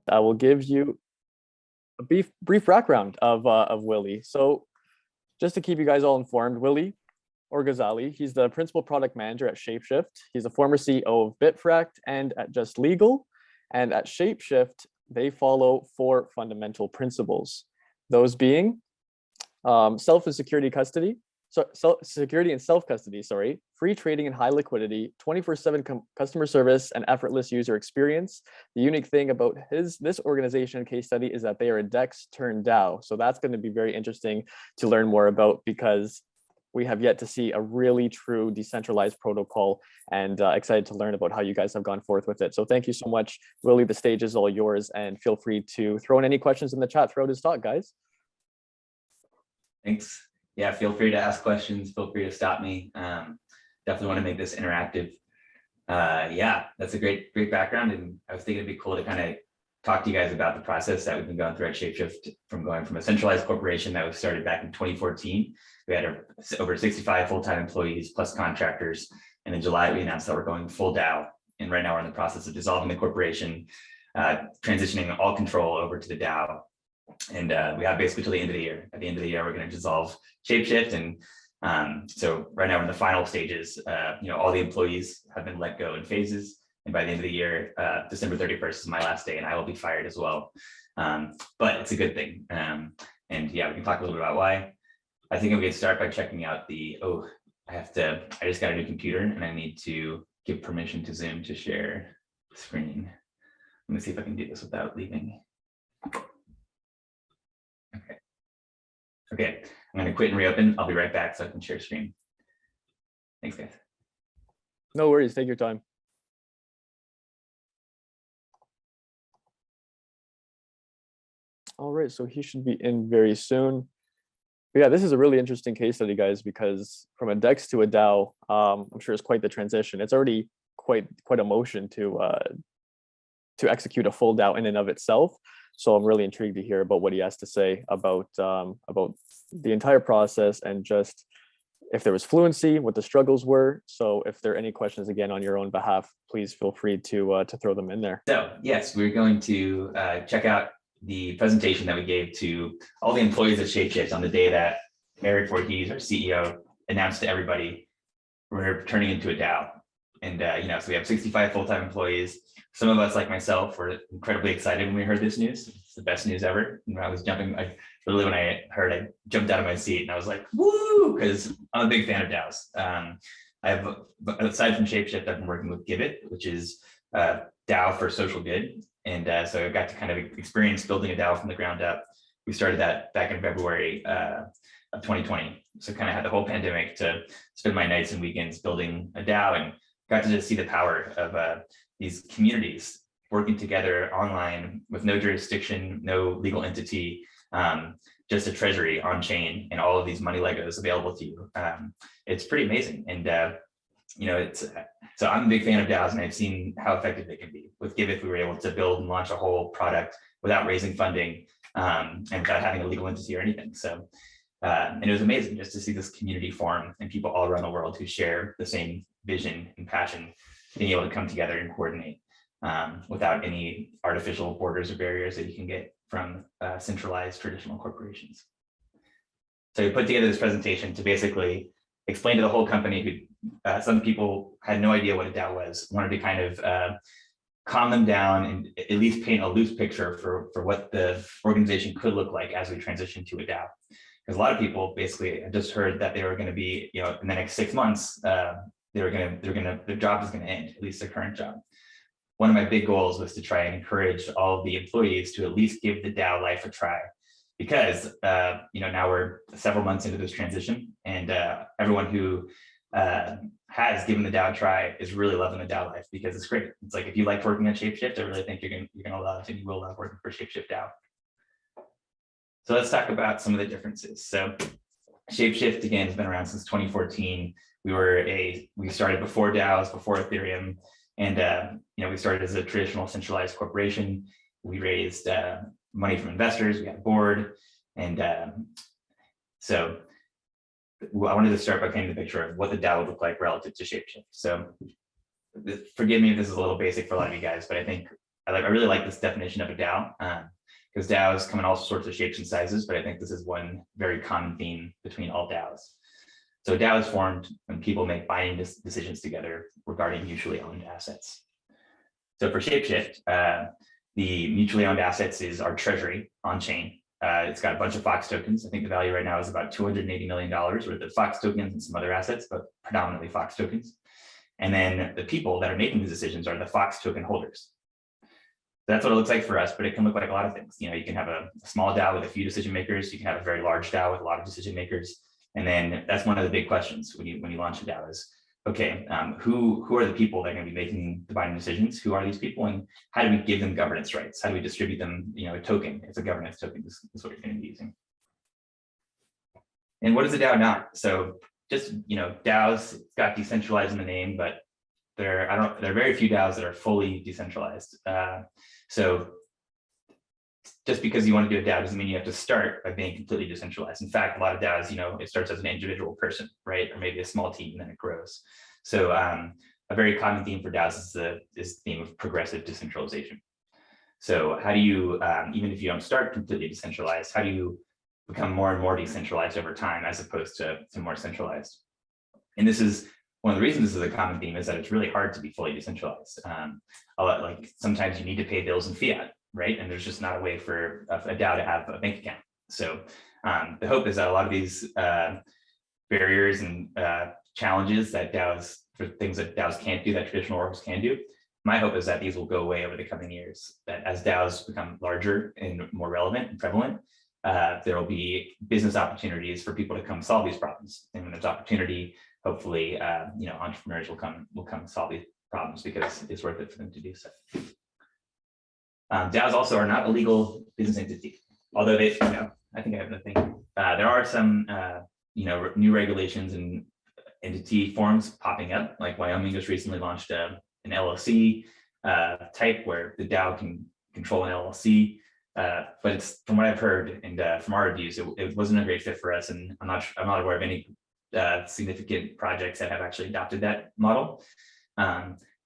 I will give you a brief background of Willy. So just to keep you guys all informed, Willy Ogorzaly, he's the principal product manager at ShapeShift. He's a former CEO of Bitfract and at Just Legal. And at ShapeShift, they follow 4 fundamental principles. Those being self and security custody, security and self-custody, free trading and high liquidity, 24/7 customer service and effortless user experience. The unique thing about this organization case study is that they are a DEX turned DAO. So that's going to be very interesting to learn more about, because we have yet to see a really true decentralized protocol, and excited to learn about how you guys have gone forth with it. So thank you so much, Willy. The stage is all yours, and feel free to throw in any questions in the chat throughout his talk, guys. Thanks. Yeah, feel free to ask questions. Feel free to stop me. Definitely want to make this interactive. Yeah, that's a great background. And I was thinking it'd be cool to kind of talk to you guys about the process that we've been going through at ShapeShift, from going from a centralized corporation that was started back in 2014. We had over 65 full-time employees plus contractors. And in July, we announced that we're going full DAO. And right now we're in the process of dissolving the corporation, transitioning all control over to the DAO. And we have basically till the end of the year. At the end of the year, we're going to dissolve ShapeShift. And so right now we're in the final stages. All the employees have been let go in phases. And by the end of the year, December 31st is my last day, and I will be fired as well. But it's a good thing. And yeah, we can talk a little bit about why. I think I'm going to start by checking out I just got a new computer, and I need to give permission to Zoom to share the screen. Let me see if I can do this without leaving. Okay, I'm going to quit and reopen. I'll be right back so I can share screen. Thanks, guys. No worries, take your time. All right, so he should be in very soon. But yeah, this is a really interesting case study, guys, because from a DEX to a DAO, I'm sure it's quite the transition. It's already quite a motion to execute a full DAO in and of itself. So I'm really intrigued to hear about what he has to say about the entire process, and just if there was fluency, what the struggles were. So if there are any questions, again, on your own behalf, please feel free to throw them in there. So yes, we're going to check out the presentation that we gave to all the employees at ShapeShift on the day that Eric Voorhees, our CEO, announced to everybody we're turning into a DAO. And so we have 65 full-time employees. Some of us, like myself, were incredibly excited when we heard this news. It's the best news ever. And I was jumping, when I heard, I jumped out of my seat and I was like, woo, because I'm a big fan of DAOs. Aside from ShapeShift, I've been working with Givit, which is DAO for social good. And so I got to kind of experience building a DAO from the ground up. We started that back in February of 2020. So kind of had the whole pandemic to spend my nights and weekends building a DAO, and got to just see the power of these communities working together online with no jurisdiction, no legal entity, just a treasury on chain, and all of these money Legos available to you. It's pretty amazing. And so I'm a big fan of DAOs, and I've seen how effective they can be. With Givit, we were able to build and launch a whole product without raising funding, and without having a legal entity or anything. So, and it was amazing just to see this community form, and people all around the world who share the same vision and passion, being able to come together and coordinate without any artificial borders or barriers that you can get from centralized traditional corporations. So we put together this presentation to basically explain to the whole company who some people had no idea what a DAO was, wanted to kind of calm them down and at least paint a loose picture for what the organization could look like as we transition to a DAO. Because a lot of people basically just heard that they were going to be, in the next 6 months, their job is going to end, at least their current job. One of my big goals was to try and encourage all of the employees to at least give the DAO life a try, because now we're several months into this transition, and everyone who has given the DAO a try is really loving the DAO life, because it's great. It's like, if you like working at ShapeShift, I really think you're gonna love it, and you will love working for ShapeShift DAO. So let's talk about some of the differences. So ShapeShift, again, has been around since 2014. We started before DAOs, before Ethereum, and we started as a traditional centralized corporation. We raised money from investors. We had a board, and so I wanted to start by painting the picture of what the DAO would look like relative to ShapeShift. So forgive me if this is a little basic for a lot of you guys, but I think I really like this definition of a DAO, because DAOs come in all sorts of shapes and sizes, but I think this is one very common theme between all DAOs. So a DAO is formed when people make binding decisions together regarding mutually owned assets. So for ShapeShift, the mutually owned assets is our treasury on chain. It's got a bunch of Fox tokens. I think the value right now is about $280 million worth of Fox tokens and some other assets, but predominantly Fox tokens. And then the people that are making these decisions are the Fox token holders. That's what it looks like for us, but it can look like a lot of things. You know, you can have a small DAO with a few decision makers. You can have a very large DAO with a lot of decision makers. And then that's one of the big questions when you launch a DAO is, okay, who are the people that are going to be making the binding decisions? Who are these people, and how do we give them governance rights? How do we distribute them? You know, a token. It's a governance token. This is what you're going to be using. And what is a DAO not? So just, you know, DAOs, it's got decentralized in the name, but there are very few DAOs that are fully decentralized. So just because you want to do a DAO doesn't mean you have to start by being completely decentralized. In fact, a lot of DAOs, you know, it starts as an individual person, right? Or maybe a small team, and then it grows. So a very common theme for DAOs is the theme of progressive decentralization. So how do you, even if you don't start completely decentralized, how do you become more and more decentralized over time as opposed to more centralized? And this is one of the reasons this is a common theme, is that it's really hard to be fully decentralized. Like sometimes you need to pay bills in fiat, right? And there's just not a way for a DAO to have a bank account. So the hope is that a lot of these barriers and challenges that DAOs, for things that DAOs can't do, that traditional orgs can do, my hope is that these will go away over the coming years, that as DAOs become larger and more relevant and prevalent, there will be business opportunities for people to come solve these problems. And when there's opportunity, hopefully, you know, entrepreneurs will come solve these problems because it's worth it for them to do so. DAOs also are not a legal business entity, although they, you know, I think I have nothing. There are some, you know, new regulations and entity forms popping up, like Wyoming just recently launched an LLC type where the DAO can control an LLC. But it's, from what I've heard and from our reviews, it wasn't a great fit for us, and I'm not aware of any significant projects that have actually adopted that model.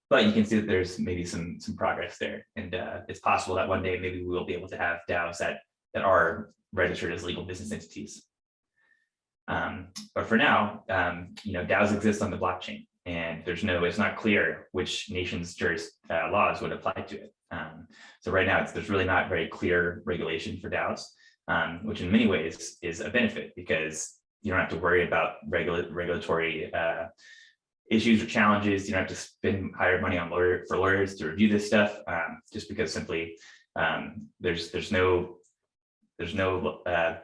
But you can see that there's maybe some progress there, and it's possible that one day maybe we will be able to have DAOs that are registered as legal business entities. But for now, you know, DAOs exist on the blockchain, and it's not clear which nation's laws would apply to it. So right now, there's really not very clear regulation for DAOs, which in many ways is a benefit because you don't have to worry about regulatory issues or challenges. You don't have to hire money on lawyers to review this stuff, just because simply there's no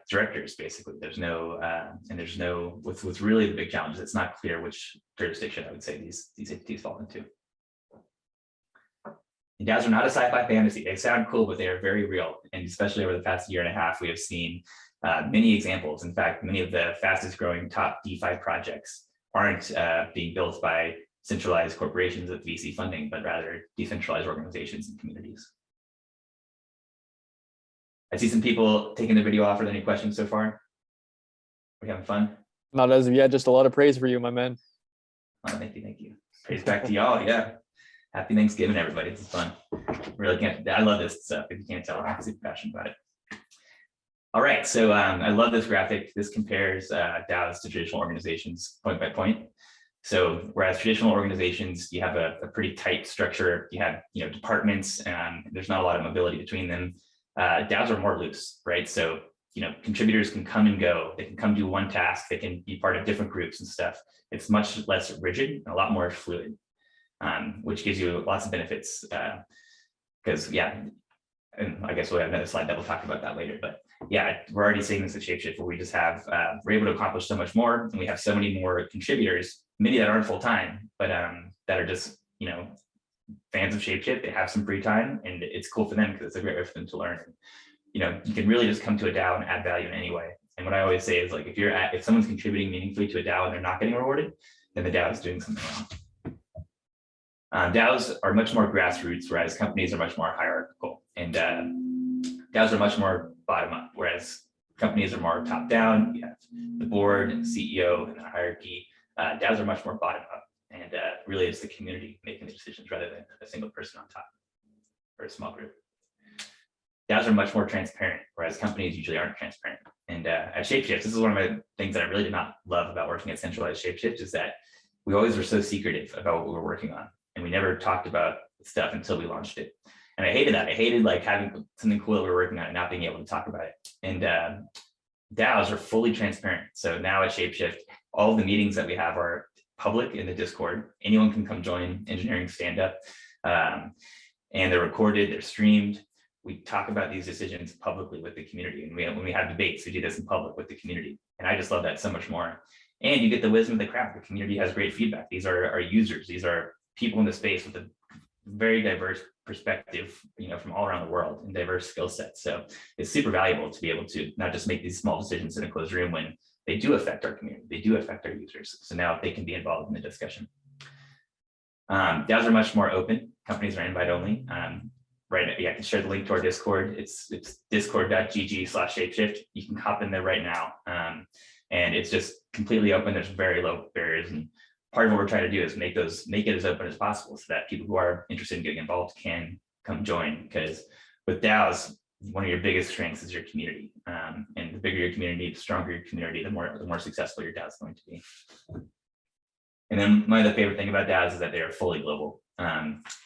directors, basically. There's no what's really the big challenge. It's not clear which jurisdiction I would say these entities fall into. And DAOs are not a sci-fi fantasy. They sound cool, but they are very real. And especially over the past year and a half, we have seen many examples. In fact, many of the fastest growing top DeFi projects aren't being built by centralized corporations with VC funding, but rather decentralized organizations and communities. I see some people taking the video off. Are there any questions so far? Are we having fun? Not as of yet, just a lot of praise for you, my man. Oh, thank you. Praise back to y'all. Yeah. Happy Thanksgiving, everybody. It's fun. Really can't. I love this stuff. If you can't tell, I'm super passionate about it. All right. So I love this graphic. This compares DAOs to traditional organizations point by point. So whereas traditional organizations, you have a pretty tight structure. You have, you know, departments, and there's not a lot of mobility between them. DAOs are more loose, right? So, you know, contributors can come and go. They can come do one task. They can be part of different groups and stuff. It's much less rigid and a lot more fluid, which gives you lots of benefits. Because yeah, and I guess we'll have another slide that we'll talk about that later. But yeah, we're already seeing this at ShapeShift, where we just have we're able to accomplish so much more, and we have so many more contributors, many that aren't full time, but that are just, you know, fans of ShapeShift. They have some free time, and it's cool for them because it's a great way for them to learn. You know, you can really just come to a DAO and add value in any way. And what I always say is, like, if someone's contributing meaningfully to a DAO and they're not getting rewarded, then the DAO is doing something wrong. DAOs are much more grassroots, whereas companies are much more hierarchical. And DAOs are much more bottom up, whereas companies are more top down. You have the board and CEO and the hierarchy. DAOs are much more bottom up. And really it's the community making the decisions rather than a single person on top or a small group. DAOs are much more transparent, whereas companies usually aren't transparent. And at ShapeShift, this is one of the things that I really did not love about working at centralized ShapeShift, is that we always were so secretive about what we were working on, and we never talked about stuff until we launched it. And I hated that. I hated like having something cool that we were working on and not being able to talk about it. And DAOs are fully transparent. So now at ShapeShift, all of the meetings that we have are public in the Discord. Anyone can come join engineering stand-up, and they're recorded, they're streamed. We talk about these decisions publicly with the community. And when we have debates, we do this in public with the community. And I just love that so much more. And you get the wisdom of the crowd. The community has great feedback. These are our users. These are people in the space with a very diverse perspective, from all around the world, and diverse skill sets. So it's super valuable to be able to not just make these small decisions in a closed room when they do affect our community, they do affect our users. So now they can be involved in the discussion. DAOs are much more open. Companies are invite only. Right, yeah, I can share the link to our Discord. It's discord.gg/shapeshift. You can hop in there right now. And it's just completely open. There's very low barriers. And part of what we're trying to do is make it as open as possible so that people who are interested in getting involved can come join. Because with DAOs, one of your biggest strengths is your community. And the bigger your community, the stronger your community, the more successful your DAO is going to be. And then my other favorite thing about DAOs is that they are fully global.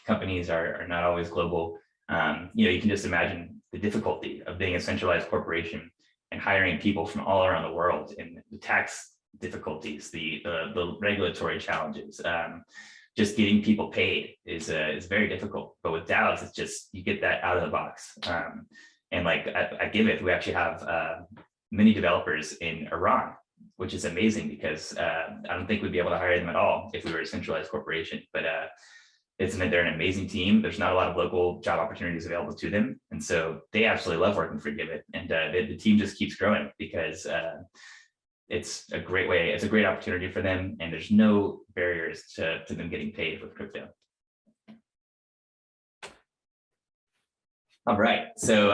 Companies are not always global. You can just imagine the difficulty of being a centralized corporation and hiring people from all around the world, and the tax difficulties, the regulatory challenges. Just getting people paid is very difficult. But with DAOs, it's just, you get that out of the box. And like at Giveth, we actually have many developers in Iran, which is amazing because I don't think we'd be able to hire them at all if we were a centralized corporation. But they're an amazing team. There's not a lot of local job opportunities available to them. And so they absolutely love working for Giveth. And the team just keeps growing because it's a great way. It's a great opportunity for them. And there's no barriers to them getting paid with crypto. All right. So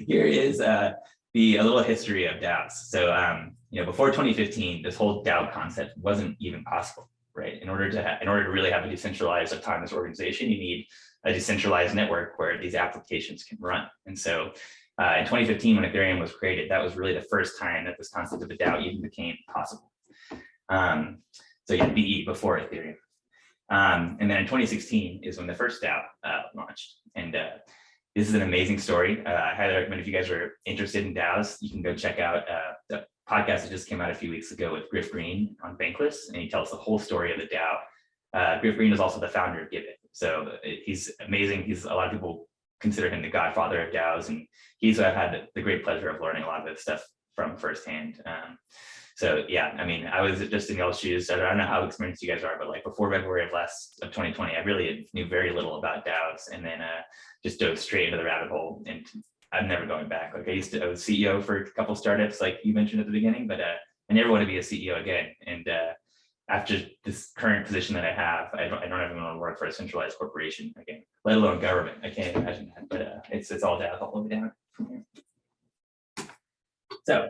here is a little history of DAOs. So, before 2015, this whole DAO concept wasn't even possible. Right. In order to really have a decentralized autonomous organization, you need a decentralized network where these applications can run. And so in 2015, when Ethereum was created, that was really the first time that this concept of a DAO even became possible. So yeah, BE before Ethereum. And then in 2016 is when the first DAO launched. And this is an amazing story. I highly recommend, if you guys are interested in DAOs, you can go check out the podcast that just came out a few weeks ago with Griff Green on Bankless, and he tells the whole story of the DAO. Griff Green is also the founder of Giveth. So he's amazing. A lot of people consider him the godfather of DAOs, and he's who I've had the great pleasure of learning a lot of this stuff from firsthand. So yeah, I mean, I was just in y'all's shoes. I don't know how experienced you guys are, but like before February of 2020, I really knew very little about DAOs, and then just dove straight into the rabbit hole, and I'm never going back. Like I was CEO for a couple startups, like you mentioned at the beginning, but I never want to be a CEO again. And after this current position that I have, I don't ever want to work for a centralized corporation again, let alone government. I can't imagine that, but it's all DAO all the way down from here. So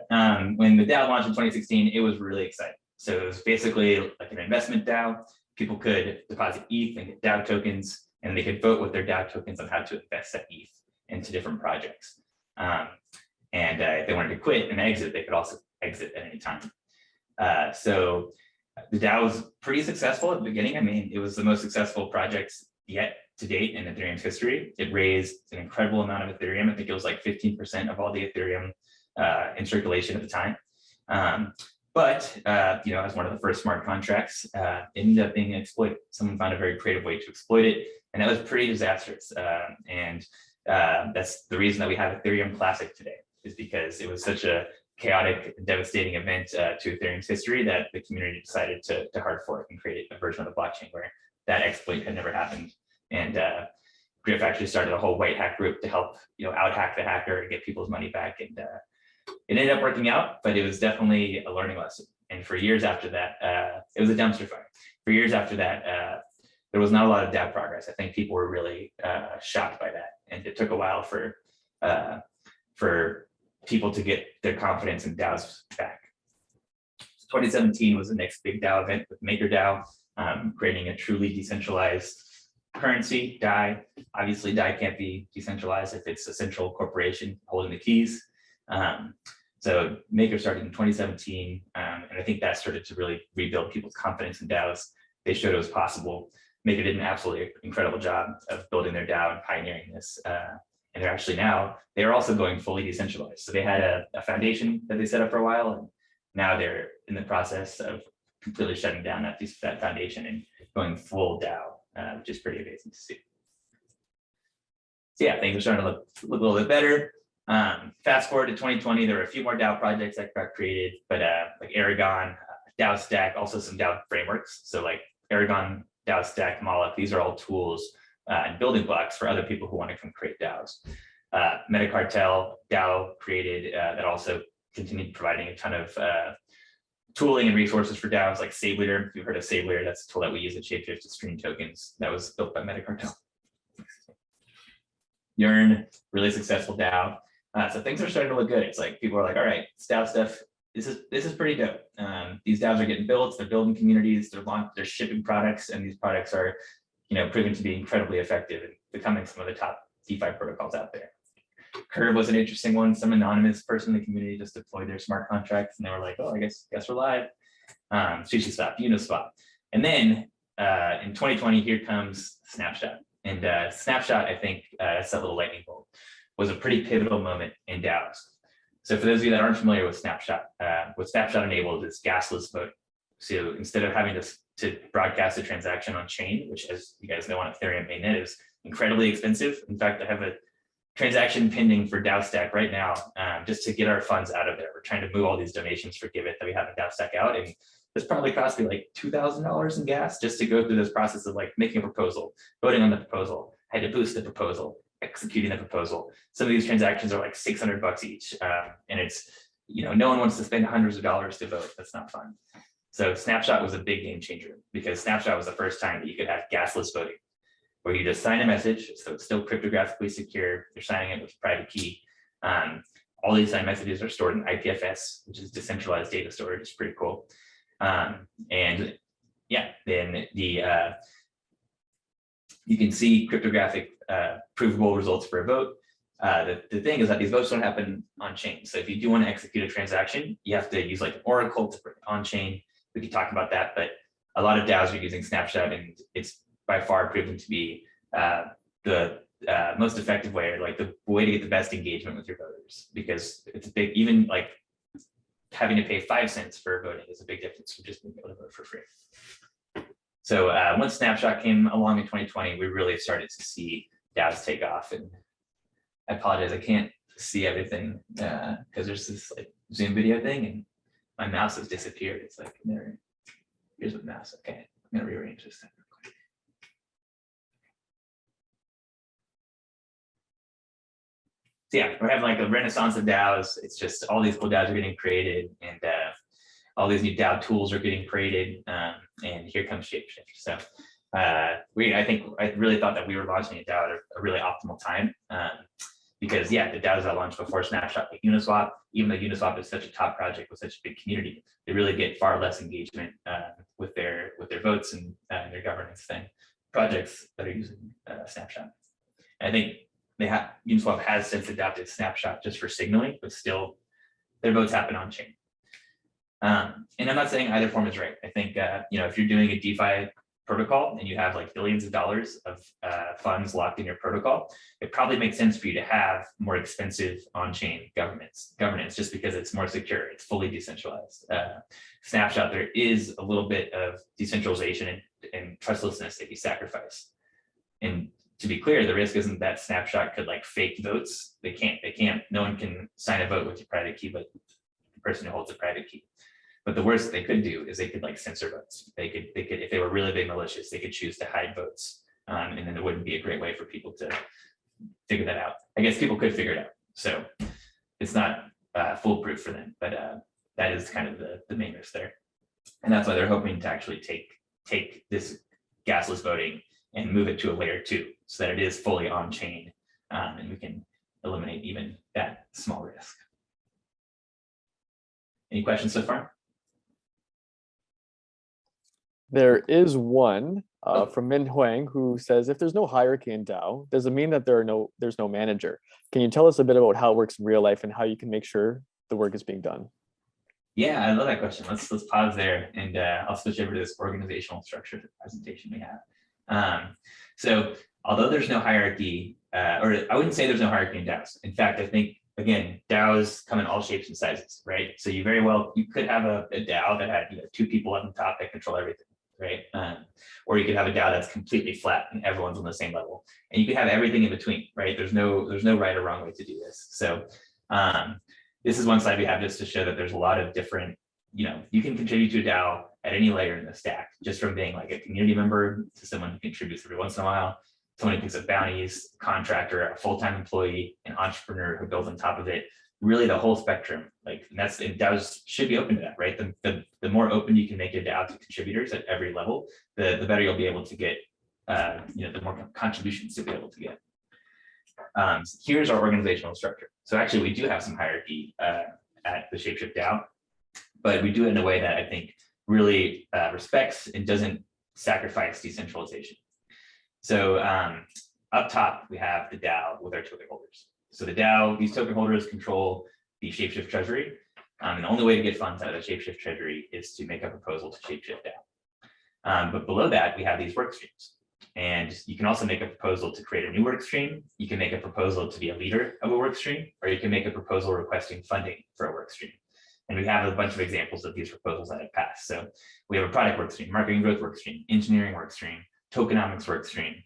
when the DAO launched in 2016, it was really exciting. So it was basically like an investment DAO. People could deposit ETH and get DAO tokens, and they could vote with their DAO tokens on how to invest that ETH into different projects. And if they wanted to quit and exit, they could also exit at any time. So the DAO was pretty successful at the beginning. I mean, it was the most successful project yet to date in Ethereum's history. It raised an incredible amount of Ethereum. I think it was like 15% of all the Ethereum in circulation at the time. But as one of the first smart contracts, it ended up being exploited. Someone found a very creative way to exploit it, and that was pretty disastrous. That's the reason that we have Ethereum Classic today, is because it was such a chaotic, devastating event to Ethereum's history that the community decided to hard fork and create a version of the blockchain where that exploit had never happened. And Griff actually started a whole white hat group to help out hack the hacker and get people's money back. And it ended up working out, but it was definitely a learning lesson. And for years after that, it was a dumpster fire. For years after that, there was not a lot of DAO progress. I think people were really shocked by that, and it took a while for people to get their confidence in DAOs back. So 2017 was the next big DAO event with MakerDAO, creating a truly decentralized currency, DAI, Obviously, DAI can't be decentralized if it's a central corporation holding the keys. So Maker started in 2017, and I think that started to really rebuild people's confidence in DAOs. They showed it was possible. Maker did an absolutely incredible job of building their DAO and pioneering this. And they're actually now, they're also going fully decentralized. So they had a foundation that they set up for a while, and now they're in the process of completely shutting down that foundation and going full DAO, which is pretty amazing to see. So yeah, things are starting to look a little bit better. Fast forward to 2020, there were a few more DAO projects that got created, but like Aragon, DAO Stack, also some DAO frameworks. So like Aragon, DAO Stack, Moloch, these are all tools and building blocks for other people who want to come create DAOs. Metacartel, DAO created that also continued providing a ton of tooling and resources for DAOs like SaveLeader. If you've heard of SaveLeader, that's a tool that we use at ShapeShift to stream tokens. That was built by Metacartel. Yearn, really successful DAO. So things are starting to look good. It's like people are like, all right, DAO stuff, this is pretty dope. These DAOs are getting built, they're building communities, they're shipping products, and these products are, proven to be incredibly effective and becoming some of the top DeFi protocols out there. Curve was an interesting one. Some anonymous person in the community just deployed their smart contracts, and they were like, oh, I guess we're live. SushiSwap, Uniswap. And then in 2020, here comes Snapshot. And Snapshot, I think that's that little lightning bolt, was a pretty pivotal moment in DAOs. So for those of you that aren't familiar with Snapshot, what Snapshot enabled is gasless voting. So instead of having to broadcast a transaction on chain, which, as you guys know, on Ethereum mainnet is incredibly expensive. In fact, I have a transaction pending for DAO Stack right now, just to get our funds out of there. We're trying to move all these donations for Give It that we have in DAO Stack out, and this probably cost me like $2,000 in gas just to go through this process of like making a proposal, voting on the proposal. I had to boost the proposal, executing the proposal. Some of these transactions are like $600 each, and it's, no one wants to spend hundreds of dollars to vote. That's not fun. So Snapshot was a big game changer, because Snapshot was the first time that you could have gasless voting, where you just sign a message, so it's still cryptographically secure. You're signing it with a private key. All these signed messages are stored in IPFS, which is decentralized data storage. It's pretty cool. And yeah, then you can see cryptographic provable results for a vote. The thing is that these votes don't happen on chain. So if you do want to execute a transaction, you have to use like Oracle to bring it on chain. We can talk about that, but a lot of DAOs are using Snapshot, and it's by far proven to be the most effective way, or like the way to get the best engagement with your voters, because it's a big, even like having to pay 5 cents for voting is a big difference from just being able to vote for free. So once Snapshot came along in 2020, we really started to see DAOs take off. And I apologize, I can't see everything because there's this like Zoom video thing, and my mouse has disappeared. It's like, there, here's the mouse. Okay, I'm gonna rearrange this thing real quick. So yeah, we're having like a renaissance of DAOs. It's just all these cool DAOs are getting created, and all these new DAO tools are getting created, and here comes ShapeShift. So I really thought that we were launching a DAO at a really optimal time, because yeah, the DAOs that launched before Snapshot, like Uniswap, even though Uniswap is such a top project with such a big community, they really get far less engagement with their votes and their governance thing. Projects that are using Snapshot, and I think Uniswap has since adopted Snapshot just for signaling, but still their votes happen on chain. And I'm not saying either form is right. I think if you're doing a DeFi protocol and you have like billions of dollars of funds locked in your protocol, it probably makes sense for you to have more expensive on-chain governance, just because it's more secure, it's fully decentralized. Snapshot, there is a little bit of decentralization and trustlessness that you sacrifice. And to be clear, the risk isn't that Snapshot could like fake votes. They can't. No one can sign a vote with your private key, but the person who holds the private key. But the worst they could do is they could like censor votes. They could, if they were really big malicious, they could choose to hide votes. And then it wouldn't be a great way for people to figure that out. I guess people could figure it out. So it's not foolproof for them, but that is kind of the main risk there. And that's why they're hoping to actually take this gasless voting and move it to a layer 2, so that it is fully on chain, and we can eliminate even that small risk. Any questions so far? There is one. from Min Huang, who says, if there's no hierarchy in DAO, does it mean that there's no manager? Can you tell us a bit about how it works in real life and how you can make sure the work is being done? Yeah, I love that question. Let's pause there, and I'll switch over to this organizational structure presentation we have. So although there's no hierarchy, or I wouldn't say there's no hierarchy in DAOs. In fact, I think, again, DAOs come in all shapes and sizes, right? So you could have a DAO that had 2 people on the top that control everything, right? Or you could have a DAO that's completely flat and everyone's on the same level, and you could have everything in between, right? There's no right or wrong way to do this. So this is one slide we have just to show that there's a lot of different, you can contribute to a DAO at any layer in the stack, just from being like a community member to someone who contributes every once in a while, someone who picks up bounties, contractor, a full-time employee, an entrepreneur who builds on top of it, really the whole spectrum. And DAOs should be open to that, right? The more open you can make a DAO to contributors at every level, the better you'll be able to get, the more contributions you'll be able to get. Here's our organizational structure. So actually we do have some hierarchy at the ShapeShift DAO, but we do it in a way that I think really respects and doesn't sacrifice decentralization. So up top, we have the DAO with our token holders. So the DAO, these token holders control the ShapeShift treasury. And the only way to get funds out of the ShapeShift treasury is to make a proposal to ShapeShift DAO. But below that, we have these work streams. And you can also make a proposal to create a new work stream. You can make a proposal to be a leader of a work stream, or you can make a proposal requesting funding for a work stream. And we have a bunch of examples of these proposals that have passed. So we have a product work stream, marketing growth work stream, engineering work stream, tokenomics work stream.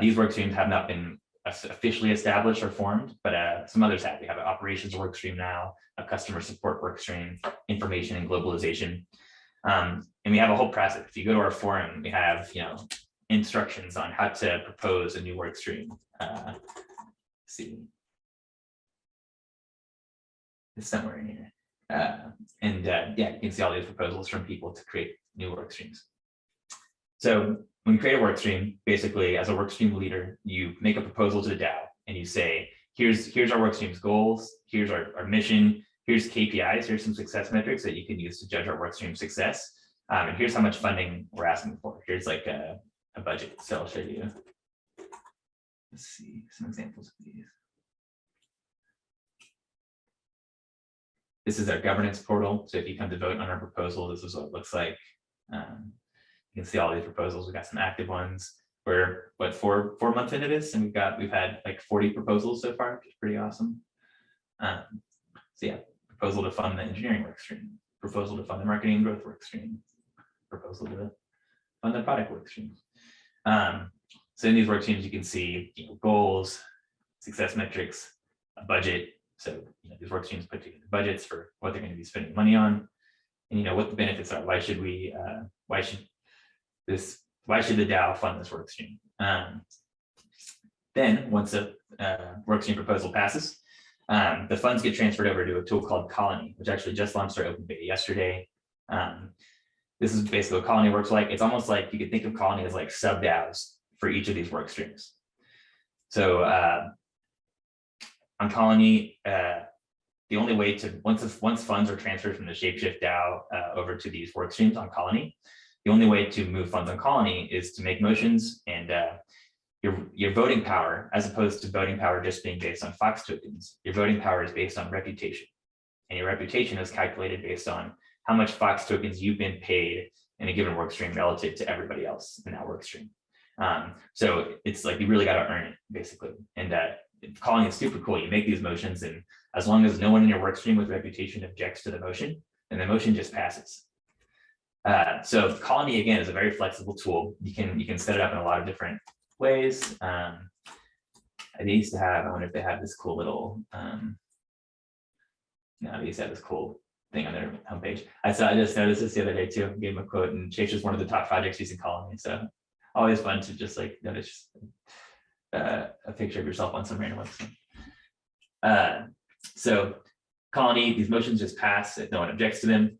These work streams have not been officially established or formed, but some others have. We have an operations work stream now, a customer support work stream, information and globalization. And we have a whole process. If you go to our forum, we have, instructions on how to propose a new work stream. Let's see, it's somewhere in here. Yeah, you can see all these proposals from people to create new work streams. So when you create a work stream, basically as a work stream leader, you make a proposal to the DAO and you say, here's our work stream's goals, here's our mission, here's KPIs, here's some success metrics that you can use to judge our work stream success. And here's how much funding we're asking for. Here's like a budget. So I'll show you. Let's see some examples of these. This is our governance portal. So if you come to vote on our proposal, this is what it looks like. You can see all these proposals. We've got some active ones. We're what, four months into this, and we've had like 40 proposals so far, which is pretty awesome. So yeah, proposal to fund the engineering work stream, proposal to fund the marketing and growth work stream, proposal to fund the product work streams. So in these work streams, you can see goals, success metrics, a budget. So these work streams put together budgets for what they're going to be spending money on, and what the benefits are. Why should the DAO fund this work stream? Then once a work stream proposal passes, the funds get transferred over to a tool called Colony, which actually just launched our open beta yesterday. This is basically what Colony works like. It's almost like you could think of Colony as like sub DAOs for each of these work streams. So on Colony, the only way to, once funds are transferred from the ShapeShift DAO over to these work streams on Colony, the only way to move funds on Colony is to make motions, and your voting power, as opposed to voting power just being based on Fox tokens, your voting power is based on reputation. And your reputation is calculated based on how much Fox tokens you've been paid in a given work stream relative to everybody else in that work stream. So it's like you really got to earn it, basically. And Colony is super cool. You make these motions, and as long as no one in your work stream with reputation objects to the motion, then the motion just passes. So Colony, again, is a very flexible tool. You can set it up in a lot of different ways. They used to have, I wonder if they have this cool little, no, they used to have this cool thing on their homepage. I just noticed this the other day too. Gave them a quote, and ShapeShift is one of the top projects using Colony. So always fun to just like notice a picture of yourself on some random website. So Colony, these motions just pass if no one objects to them.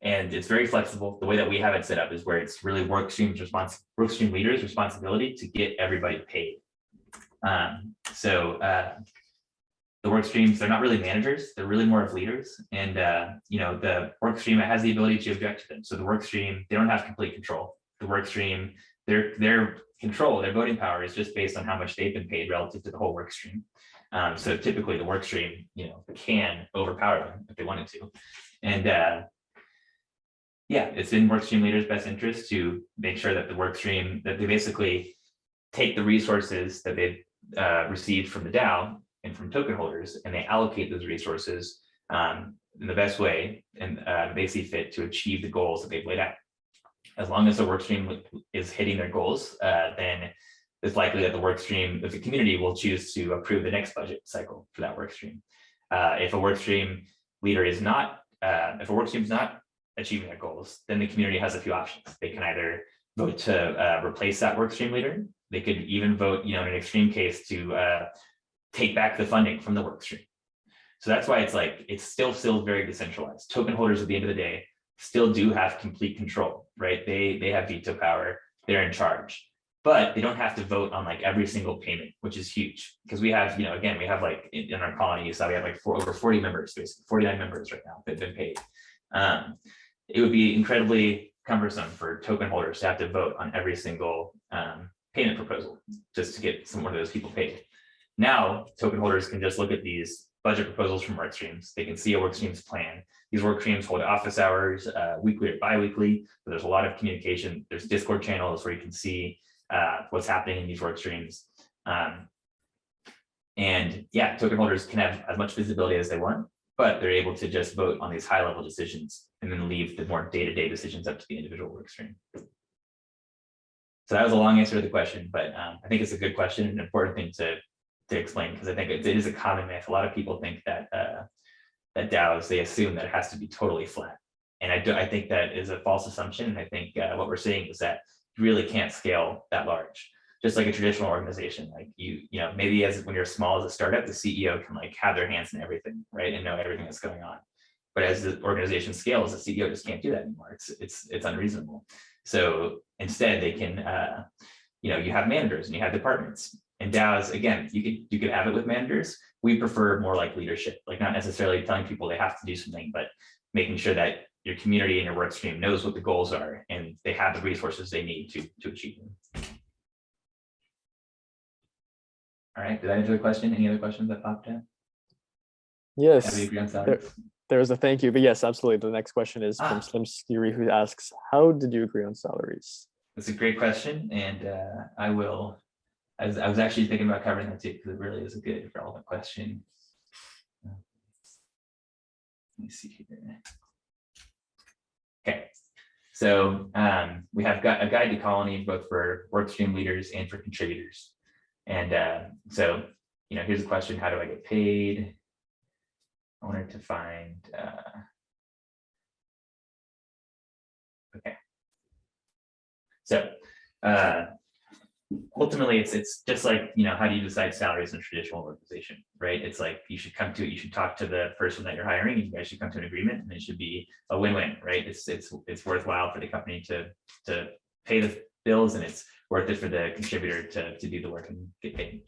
And it's very flexible. The way that we have it set up is where it's really work stream leaders' responsibility to get everybody paid. The work streams, they're not really managers, they're really more of leaders. And the work stream has the ability to object to them. So the work stream, they don't have complete control. The work stream their control, their voting power is just based on how much they've been paid relative to the whole work stream. So typically the work stream, can overpower them if they wanted to. And yeah, it's in work stream leaders' best interest to make sure that the work stream, that they basically take the resources that they've received from the DAO and from token holders, and they allocate those resources in the best way and they see fit to achieve the goals that they've laid out. As long as the work stream is hitting their goals, then it's likely that the community will choose to approve the next budget cycle for that work stream. If a work stream leader is not, if a work stream is not achieving their goals, then the community has a few options. They can either vote to replace that work stream leader. They could even vote, in an extreme case, to take back the funding from the work stream. So that's why it's still very decentralized. Token holders at the end of the day still do have complete control, right? They have veto power, they're in charge, but they don't have to vote on every single payment, which is huge. Because we have, again, we have in our colony, you saw we have over 40 members, basically 49 members right now that have been paid. It would be incredibly cumbersome for token holders to have to vote on every single payment proposal just to get some of those people paid. Now, token holders can just look at these budget proposals from work streams. They can see a work stream's plan. These work streams hold office hours, weekly or bi-weekly. So there's a lot of communication. There's Discord channels where you can see what's happening in these work streams. And yeah, token holders can have as much visibility as they want, but they're able to just vote on these high-level decisions and then leave the more day-to-day decisions up to the individual work stream. So that was a long answer to the question, but I think it's a good question, an important thing to explain, because I think it is a common myth. A lot of people think that that DAOs, they assume that it has to be totally flat. And I think that is a false assumption. And I think what we're seeing is that you really can't scale that large. Just like a traditional organization, maybe when you're small as a startup, the CEO can have their hands in everything, right, and know everything that's going on. But as the organization scales, the CEO just can't do that anymore. It's unreasonable. So instead, they can, you have managers and you have departments. And DAOs, again, you could have it with managers. We prefer more like leadership, not necessarily telling people they have to do something, but making sure that your community and your work stream knows what the goals are and they have the resources they need to achieve them. All right, did I answer the question? Any other questions that popped in? Yes, Have you agree on salaries? there was a thank you, but yes, absolutely. The next question is from Slim Skiri, who asks, how did you agree on salaries? That's a great question, and I was actually thinking about covering that too, because it really is a good relevant question. Let me see here. Okay, so we have got a guide to colony both for workstream leaders and for contributors. And so, here's a question: how do I get paid? I wanted to find. Okay. So ultimately, it's just like, how do you decide salaries in a traditional organization, right? It's you should talk to the person that you're hiring, and you guys should come to an agreement, and it should be a win-win, right? It's worthwhile for the company to pay the bills, and it's worth it for the contributor to do the work and get paid.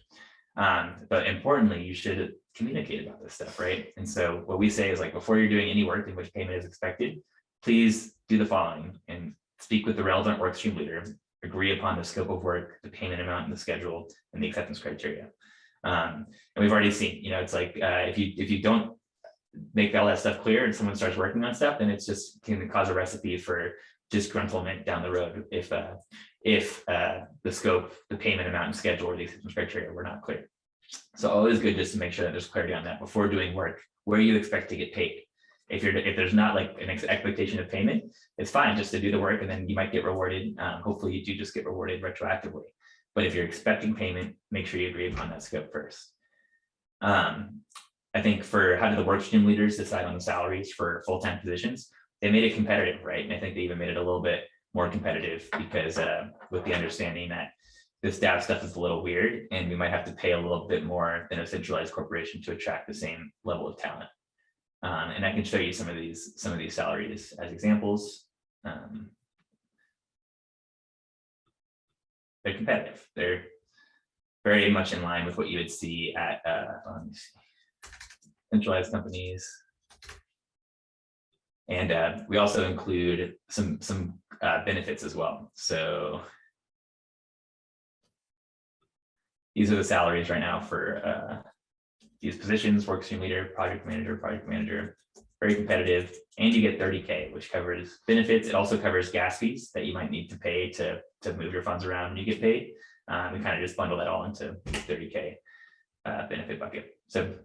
But importantly, you should communicate about this stuff, right? And so what we say is before you're doing any work in which payment is expected, please do the following and speak with the relevant workstream leader, agree upon the scope of work, the payment amount, and the schedule, and the acceptance criteria. And we've already seen, it's if you don't make all that stuff clear and someone starts working on stuff, then it's just can cause a recipe for disgruntlement down the road if the scope, the payment amount, and schedule, or the acceptance criteria were not clear. So always good just to make sure that there's clarity on that before doing work, where you expect to get paid. If there's not an expectation of payment, it's fine just to do the work, and then you might get rewarded. Hopefully you do just get rewarded retroactively. But if you're expecting payment, make sure you agree upon that scope first. I think for how do the workstream leaders decide on the salaries for full-time positions, they made it competitive, right? And I think they even made it a little bit more competitive because with the understanding that this DAO stuff is a little weird and we might have to pay a little bit more than a centralized corporation to attract the same level of talent. And I can show you some of these salaries as examples. They're competitive. They're very much in line with what you would see at centralized companies. And we also include some benefits as well. So these are the salaries right now for these positions: workstream leader, project manager, very competitive. And you get 30K, which covers benefits. It also covers gas fees that you might need to pay to move your funds around when you get paid. We kind of just bundle that all into 30K benefit bucket. So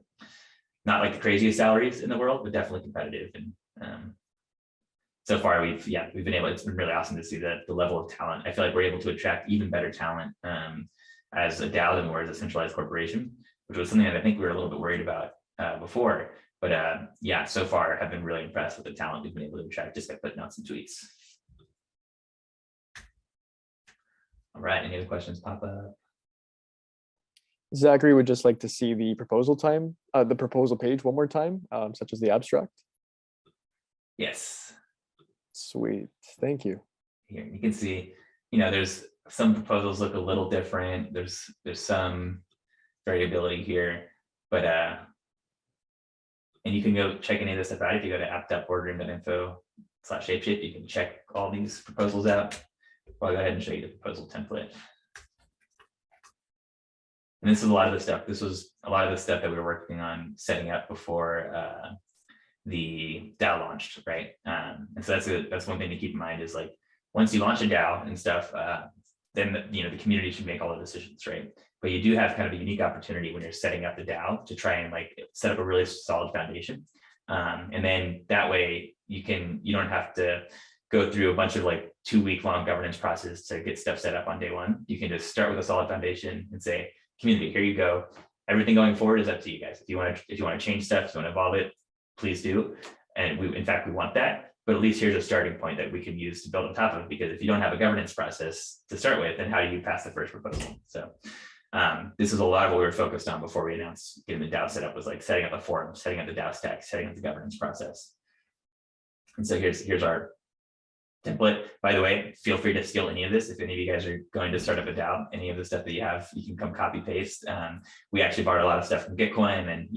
not like the craziest salaries in the world, but definitely competitive. And so far we've been able, it's been really awesome to see the level of talent. I feel like we're able to attract even better talent as a DAO than we're as a centralized corporation, which was something that I think we were a little bit worried about before. But yeah, so far I've been really impressed with the talent we've been able to attract just by putting out some tweets. All right, any other questions pop up? Zachary would just like to see the proposal page one more time, such as the abstract. Yes. Sweet, thank you. Here you can see, there's some proposals look a little different. There's some variability here, but and you can go check any of this stuff out. If you go to app.boardroom.info/shapeshift, you can check all these proposals out. I'll go ahead and show you the proposal template. And this is a lot of the stuff. This was a lot of the stuff that we were working on setting up before the DAO launched, right? And so that's one thing to keep in mind is like once you launch a DAO and stuff, then the community should make all the decisions, right? But you do have kind of a unique opportunity when you're setting up the DAO to try and like set up a really solid foundation, and then that way you don't have to go through a bunch of like 2-week-long governance process to get stuff set up on day one. You can just start with a solid foundation and say, community, here you go. Everything going forward is up to you guys. If you want to change stuff, if you want to evolve it, please do. And in fact, we want that. But at least here's a starting point that we can use to build on top of, because if you don't have a governance process to start with, then how do you pass the first proposal? So this is a lot of what we were focused on before we announced getting the DAO set up, was like setting up a forum, setting up the DAO stack, setting up the governance process. And so here's our template. By the way, feel free to steal any of this. If any of you guys are going to start up a DAO, any of the stuff that you have, you can come copy paste. We actually borrowed a lot of stuff from Gitcoin and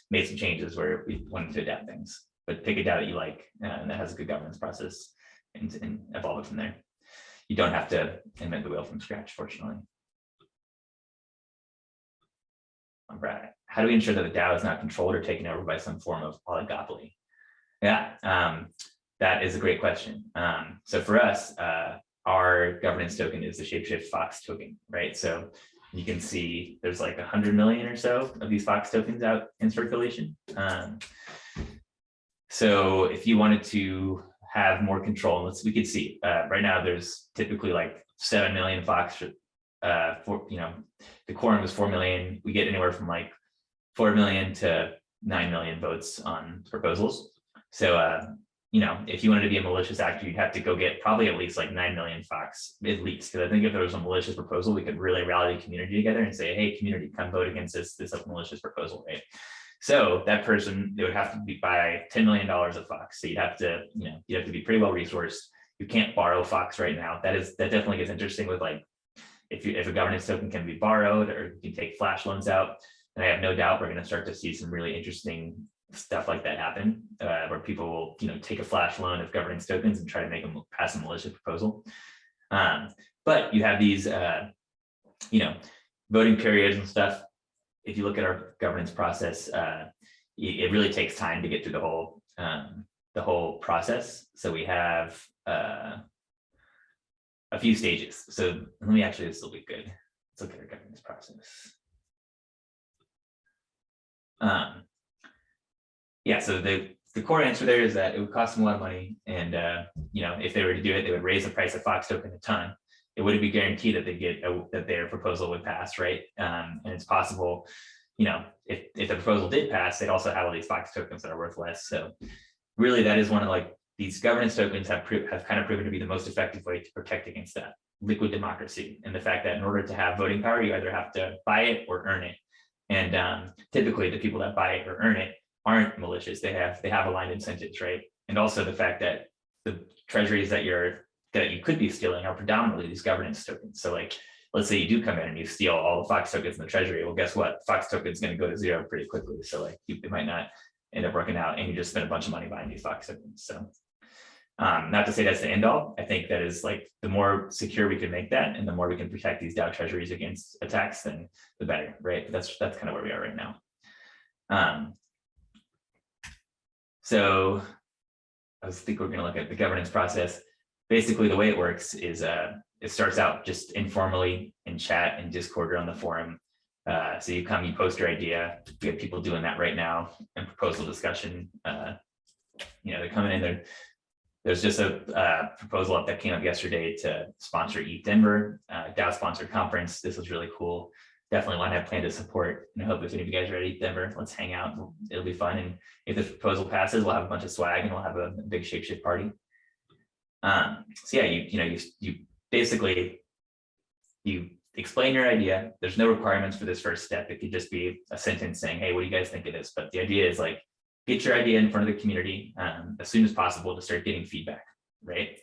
made some changes where we wanted to adapt things. But pick a DAO that you like and that has a good governance process and evolve it from there. You don't have to invent the wheel from scratch, fortunately. All right. How do we ensure that the DAO is not controlled or taken over by some form of oligopoly? Yeah, that is a great question. So for us, our governance token is the ShapeShift Fox token, right? So you can see there's like 100 million or so of these Fox tokens out in circulation. So if you wanted to have more control, we could see right now there's typically like 7 million Fox. The quorum is 4 million. We get anywhere from like 4 million to 9 million votes on proposals. So if you wanted to be a malicious actor, you'd have to go get probably at least like 9 million Fox, at least. Because I think if there was a malicious proposal, we could really rally the community together and say, hey, community, come vote against this malicious proposal, right? So that person, they would have to buy $10 million of Fox. So you'd have to be pretty well resourced. You can't borrow Fox right now. That definitely gets interesting with like, if a governance token can be borrowed or you can take flash loans out, and I have no doubt we're going to start to see some really interesting stuff like that happen, where people will take a flash loan of governance tokens and try to make them pass a malicious proposal. But you have these voting periods and stuff. If you look at our governance process, it really takes time to get through the whole process. So we have a few stages. So let me actually, this will be good. Let's look at our governance process. Yeah, so the core answer there is that it would cost them a lot of money. And if they were to do it, they would raise the price of Fox token a ton. It wouldn't be guaranteed that they get that their proposal would pass, right? And it's possible, if the proposal did pass, they'd also have all these Fox tokens that are worth less. So really, that is one of like these governance tokens have kind of proven to be the most effective way to protect against that liquid democracy, and the fact that in order to have voting power, you either have to buy it or earn it. And typically, the people that buy it or earn it aren't malicious. They have aligned incentives, right? And also the fact that the treasuries that you could be stealing are predominantly these governance tokens. So like, let's say you do come in and you steal all the Fox tokens in the treasury. Well, guess what? Fox token is going to go to zero pretty quickly. So like, it might not end up working out, and you just spend a bunch of money buying these Fox tokens. So Not to say that's the end all. I think that is like the more secure we can make that, and the more we can protect these DAO treasuries against attacks, then the better, right? That's kind of where we are right now. So I think we're going to look at the governance process. Basically, the way it works is it starts out just informally in chat and Discord or on the forum. So you come, you post your idea. We have people doing that right now and proposal discussion. They're coming in there. There's just a proposal up that came up yesterday to sponsor ETH Denver, DAO sponsored conference. This was really cool. Definitely one I plan to support. And I hope if any of you guys are at ETH Denver, let's hang out. It'll be fun. And if the proposal passes, we'll have a bunch of swag and we'll have a big ShapeShift party. So yeah, you basically, you explain your idea. There's no requirements for this first step. It could just be a sentence saying, hey, what do you guys think of this? But the idea is like, get your idea in front of the community as soon as possible to start getting feedback, right?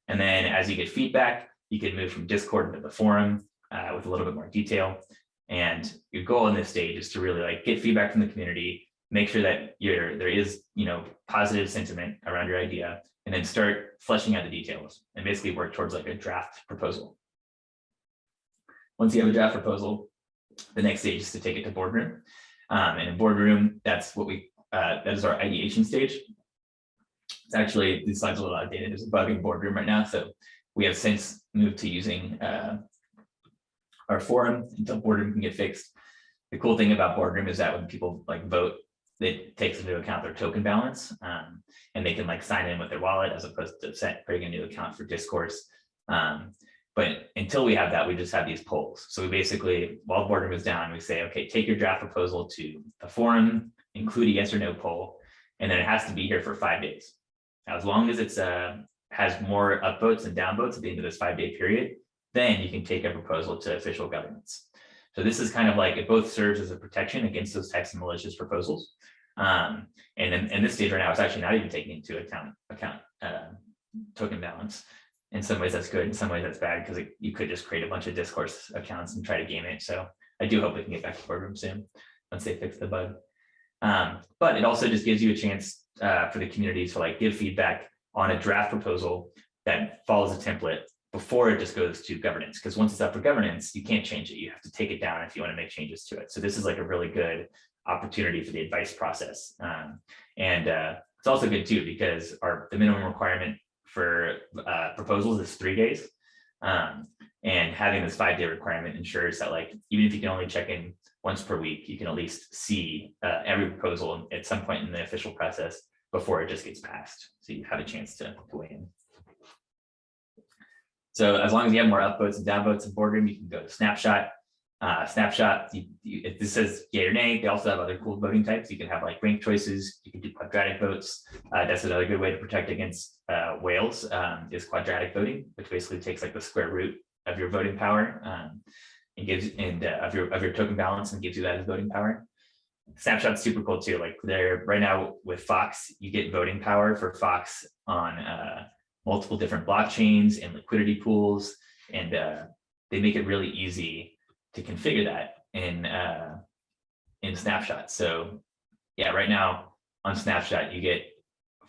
And then as you get feedback, you can move from Discord into the forum with a little bit more detail. And your goal in this stage is to really like get feedback from the community, make sure that there is positive sentiment around your idea, and then start fleshing out the details and basically work towards like a draft proposal. Once you have a draft proposal, the next stage is to take it to boardroom. And in boardroom, that's what that is our ideation stage. It's actually, these slides are a little outdated. There's a bug in boardroom right now. So we have since moved to using our forum until boardroom can get fixed. The cool thing about boardroom is that when people like vote, it takes into account their token balance, and they can like sign in with their wallet as opposed to creating a new account for discourse. But until we have that, we just have these polls. So we basically, while boardroom is down, we say, okay, take your draft proposal to the forum, include a yes or no poll, and then it has to be here for 5 days. Now, as long as it's has more upvotes and downvotes at the end of this 5-day period, then you can take a proposal to official governance. So this is kind of like, it both serves as a protection against those types of malicious proposals. And in this stage right now, it's actually not even taking into account token balance. In some ways that's good, in some ways that's bad, because you could just create a bunch of discourse accounts and try to game it. So I do hope we can get back to boardroom soon once they fix the bug. But it also just gives you a chance for the community to like give feedback on a draft proposal that follows a template before it just goes to governance. Because once it's up for governance, you can't change it. You have to take it down if you want to make changes to it. So this is like a really good opportunity for the advice process. It's also good too, because the minimum requirement for proposals is 3 days. And having this 5-day requirement ensures that like, even if you can only check in once per week, you can at least see every proposal at some point in the official process before it just gets passed. So you have a chance to weigh in. So as long as you have more upvotes and downvotes in boardroom, you can go to snapshot. Snapshot, if this says yay or nay, they also have other cool voting types. You can have like rank choices. You can do quadratic votes. That's another good way to protect against whales is quadratic voting, which basically takes like the square root of your voting power and gives of your token balance and gives you that as voting power. Snapshot's super cool too. Like there right now with Fox, you get voting power for Fox on multiple different blockchains and liquidity pools, and they make it really easy to configure that in Snapshot. So yeah, right now on Snapshot, you get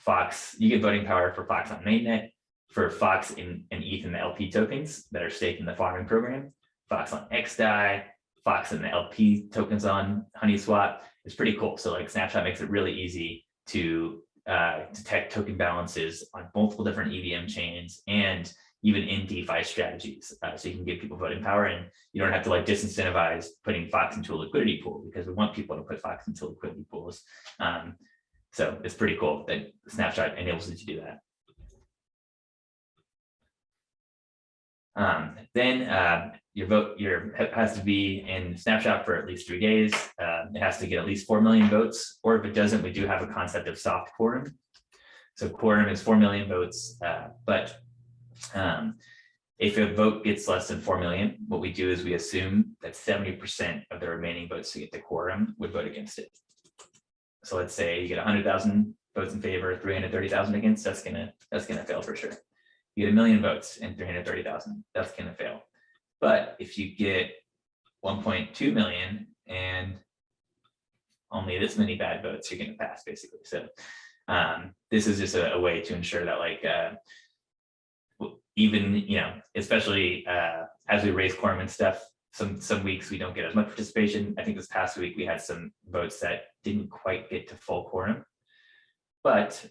voting power for Fox on mainnet, for Fox in ETH and the LP tokens that are staked in the farming program, Fox on XDAI, Fox and the LP tokens on HoneySwap. It's pretty cool. So like Snapshot makes it really easy to detect token balances on multiple different EVM chains and even in DeFi strategies. So you can give people voting power, and you don't have to like disincentivize putting Fox into a liquidity pool, because we want people to put Fox into liquidity pools. So it's pretty cool that Snapshot enables you to do that. Then your vote has to be in Snapshot for at least 3 days. It has to get at least 4 million votes, or if it doesn't, we do have a concept of soft quorum. So quorum is 4 million votes, but if a vote gets less than 4 million, what we do is we assume that 70% of the remaining votes to get the quorum would vote against it. So let's say you get 100,000 votes in favor, 330,000 against, that's gonna fail for sure. You get 1 million votes and 330,000, that's gonna fail. But if you get 1.2 million and only this many bad votes, you're gonna pass basically. So This is just a way to ensure that like even, you know, especially as we raise quorum and stuff, some weeks we don't get as much participation. I think this past week we had some votes that didn't quite get to full quorum, but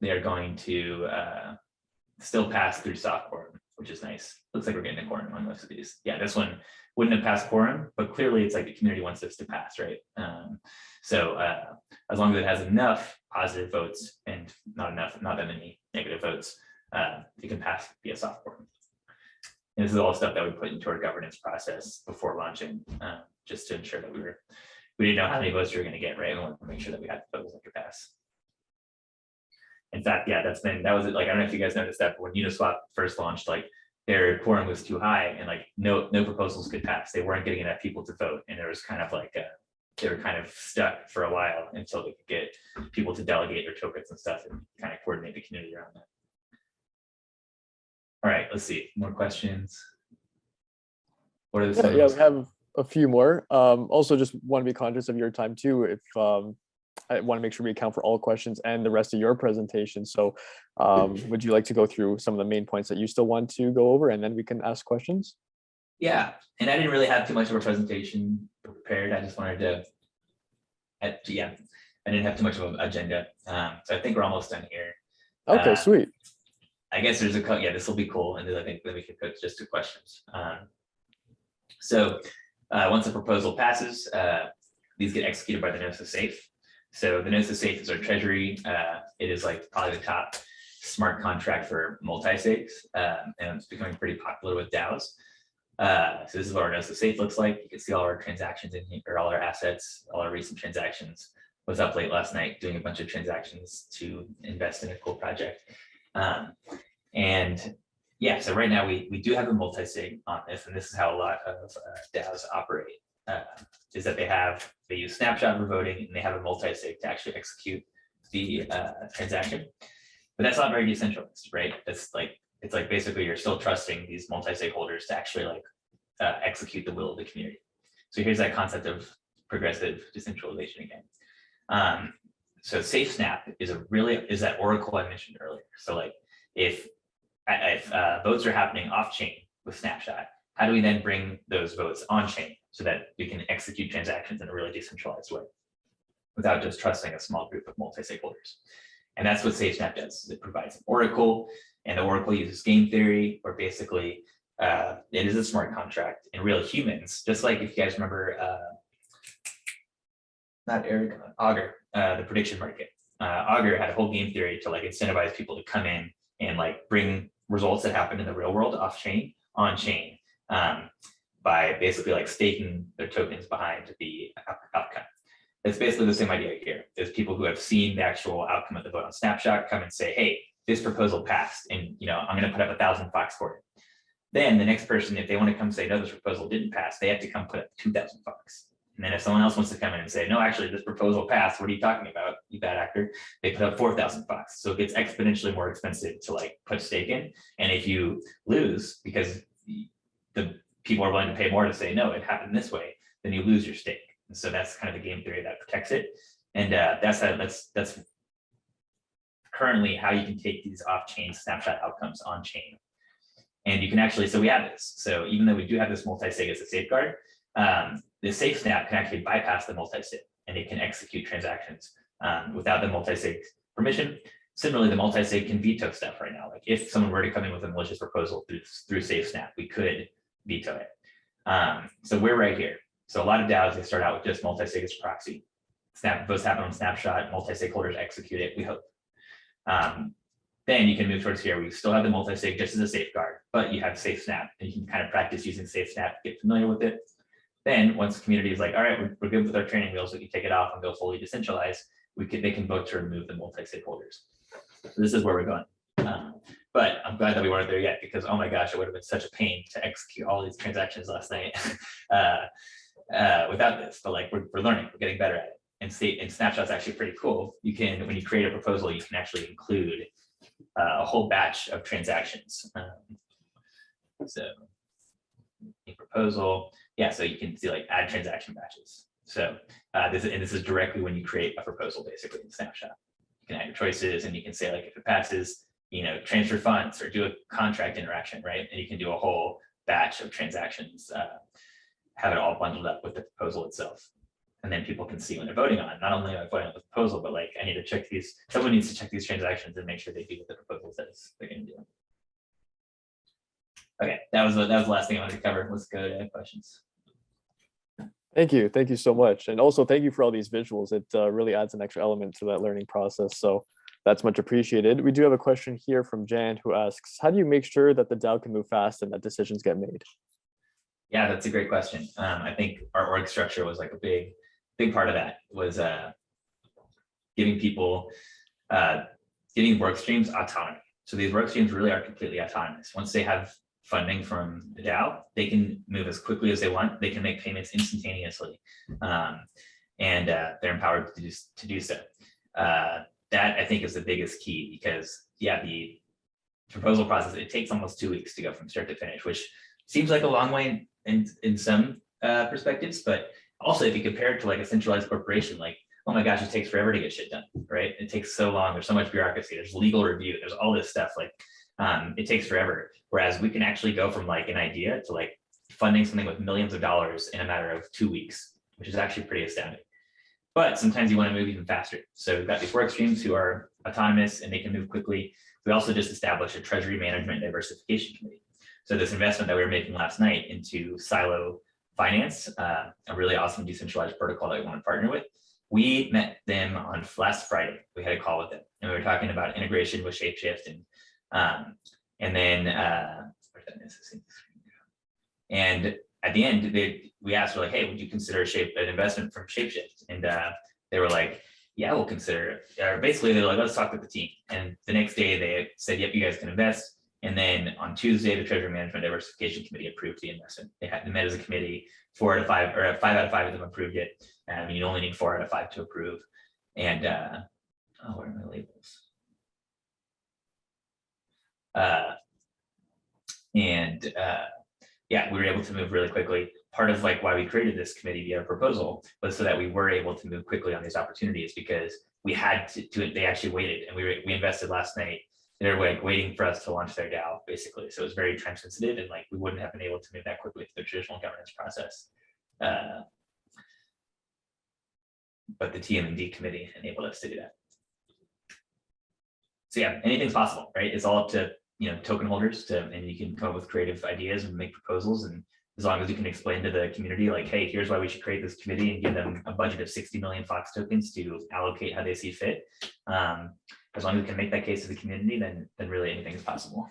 they are going to still pass through soft quorum, which is nice. Looks like we're getting a quorum on most of these. Yeah, this one wouldn't have passed quorum, but clearly it's like the community wants this to pass, right? So as long as it has enough positive votes and not that many negative votes, it can pass via soft quorum. And this is all stuff that we put into our governance process before launching, just to ensure that we didn't know how many votes we were going to get, right? We wanted to make sure that we had votes that could pass. In fact, yeah, that was it. Like, I don't know if you guys noticed that, but when Uniswap first launched, like their quorum was too high and like no proposals could pass. They weren't getting enough people to vote. And there was kind of like, they were kind of stuck for a while until they could get people to delegate their tokens and stuff and kind of coordinate the community around that. All right, let's see, more questions. What are the Yeah, we have a few more. Also just want to be conscious of your time too. If I want to make sure we account for all questions and the rest of your presentation. So would you like to go through some of the main points that you still want to go over, and then we can ask questions? Yeah, and I didn't really have too much of a presentation prepared. I just wanted to, yeah, I didn't have too much of an agenda. So I think we're almost done here. Okay, sweet. I guess there's yeah, this will be cool. And then I think then we can put just 2 questions. So once a proposal passes, these get executed by the Nodes of Safe. So the Nodes of Safe is our treasury. It is like probably the top smart contract for multi-sigs, and it's becoming pretty popular with DAOs. So this is what our Nodes of Safe looks like. You can see all our transactions in here, or all our assets, all our recent transactions. Was up late last night doing a bunch of transactions to invest in a cool project. And yeah, so right now we do have a multi-sig on this, and this is how a lot of DAOs operate, is that they use snapshot for voting, and they have a multi-sig to actually execute the transaction. But that's not very decentralized, right? It's like basically you're still trusting these multi-sig holders to actually like execute the will of the community. So here's that concept of progressive decentralization again. So SafeSnap is that oracle I mentioned earlier. So like if votes are happening off chain with Snapshot, how do we then bring those votes on chain so that we can execute transactions in a really decentralized way without just trusting a small group of multi-stakeholders? And that's what SafeSnap does. It provides an oracle, and the oracle uses game theory, where basically it is a smart contract, and real humans, just like if you guys remember, not Eric, Augur, the prediction market. Augur had a whole game theory to like incentivize people to come in and like bring results that happen in the real world off chain on chain, by basically like staking their tokens behind the outcome. It's basically the same idea here. There's people who have seen the actual outcome of the vote on Snapshot come and say, hey, this proposal passed, and I'm going to put up 1,000 Fox for it. Then the next person, if they want to come say, no, this proposal didn't pass, they have to come put up 2,000 Fox. And then if someone else wants to come in and say, no, actually this proposal passed, what are you talking about, you bad actor? They put up 4,000 Fox. So it gets exponentially more expensive to like put stake in. And if you lose because the people are willing to pay more to say, no, it happened this way, then you lose your stake. And so that's kind of the game theory that protects it. And that's currently how you can take these off-chain snapshot outcomes on chain. And you can actually, so we have this. So even though we do have this multi-sig as a safeguard, the SafeSnap can actually bypass the multi-sig, and it can execute transactions without the multi-sig permission. Similarly, the multi-sig can veto stuff right now. Like if someone were to come in with a malicious proposal through SafeSnap, we could veto it. So we're right here. So a lot of DAOs, they start out with just multi-sig as proxy. Votes happen on Snapshot, multi-sig holders execute it, we hope. Then you can move towards here. We still have the multi-sig just as a safeguard, but you have SafeSnap, and you can kind of practice using SafeSnap, get familiar with it. Then once the community is like, all right, we're good with our training wheels, we can take it off and go fully decentralized, they can vote to remove the multi-sig holders. So this is where we're going. But I'm glad that we weren't there yet, because oh my gosh, it would have been such a pain to execute all these transactions last night without this. But like we're learning, we're getting better at it. And Snapshot's actually pretty cool. You can, when you create a proposal, you can actually include a whole batch of transactions. So a proposal, yeah, so you can see like add transaction batches. So this is directly when you create a proposal, basically in Snapshot. can have your choices, and you can say like, if it passes, transfer funds or do a contract interaction, right? And you can do a whole batch of transactions, have it all bundled up with the proposal itself. And then people can see when they're voting on it. Not only am I voting on the proposal, but like I need to check these, someone needs to check these transactions and make sure they do what the proposal says they're going to do. Okay, that was the last thing I wanted to cover. Let's go to questions. Thank you so much. And also thank you for all these visuals. It really adds an extra element to that learning process. So that's much appreciated. We do have a question here from Jan who asks, how do you make sure that the DAO can move fast and that decisions get made? Yeah, that's a great question. I think our org structure was like a big part of that, was giving people, getting work streams autonomy. So these work streams really are completely autonomous. Once they have funding from the DAO, they can move as quickly as they want. They can make payments instantaneously, and they're empowered to do so. That I think is the biggest key, because yeah, the proposal process, it takes almost 2 weeks to go from start to finish, which seems like a long way in some perspectives, but also if you compare it to like a centralized corporation, like, oh my gosh, it takes forever to get shit done, right? It takes so long. There's so much bureaucracy. There's legal review. There's all this stuff. Like, it takes forever. Whereas we can actually go from like an idea to like funding something with millions of dollars in a matter of 2 weeks, which is actually pretty astounding. But sometimes you want to move even faster. So we've got these work streams who are autonomous and they can move quickly. We also just established a treasury management diversification committee. So this investment that we were making last night into Silo Finance, a really awesome decentralized protocol that we want to partner with, we met them on last Friday. We had a call with them and we were talking about integration with ShapeShift and then and at the end we asked, we're like, hey, would you consider an investment from ShapeShift? And they were like, yeah, we'll consider it. Or basically they're like, let's talk with the team. And the next day they said, yep, you guys can invest. And then on Tuesday, the Treasury Management Diversification Committee approved the investment. They met as a committee, 4 out of 5, or 5 out of 5 of them approved it. You only need 4 out of 5 to approve. And oh, what are my labels? Yeah, we were able to move really quickly. Part of like why we created this committee via proposal was so that we were able to move quickly on these opportunities, because we had to they actually waited, and we invested last night. They're like waiting for us to launch their DAO, basically. So it was very time sensitive, and like we wouldn't have been able to move that quickly through the traditional governance process. But the TM&D committee enabled us to do that. So yeah, anything's possible, right? It's all up to token holders and you can come up with creative ideas and make proposals, and as long as you can explain to the community like, hey, here's why we should create this committee and give them a budget of 60 million Fox tokens to allocate how they see fit. As long as we can make that case to the community, then really anything is possible.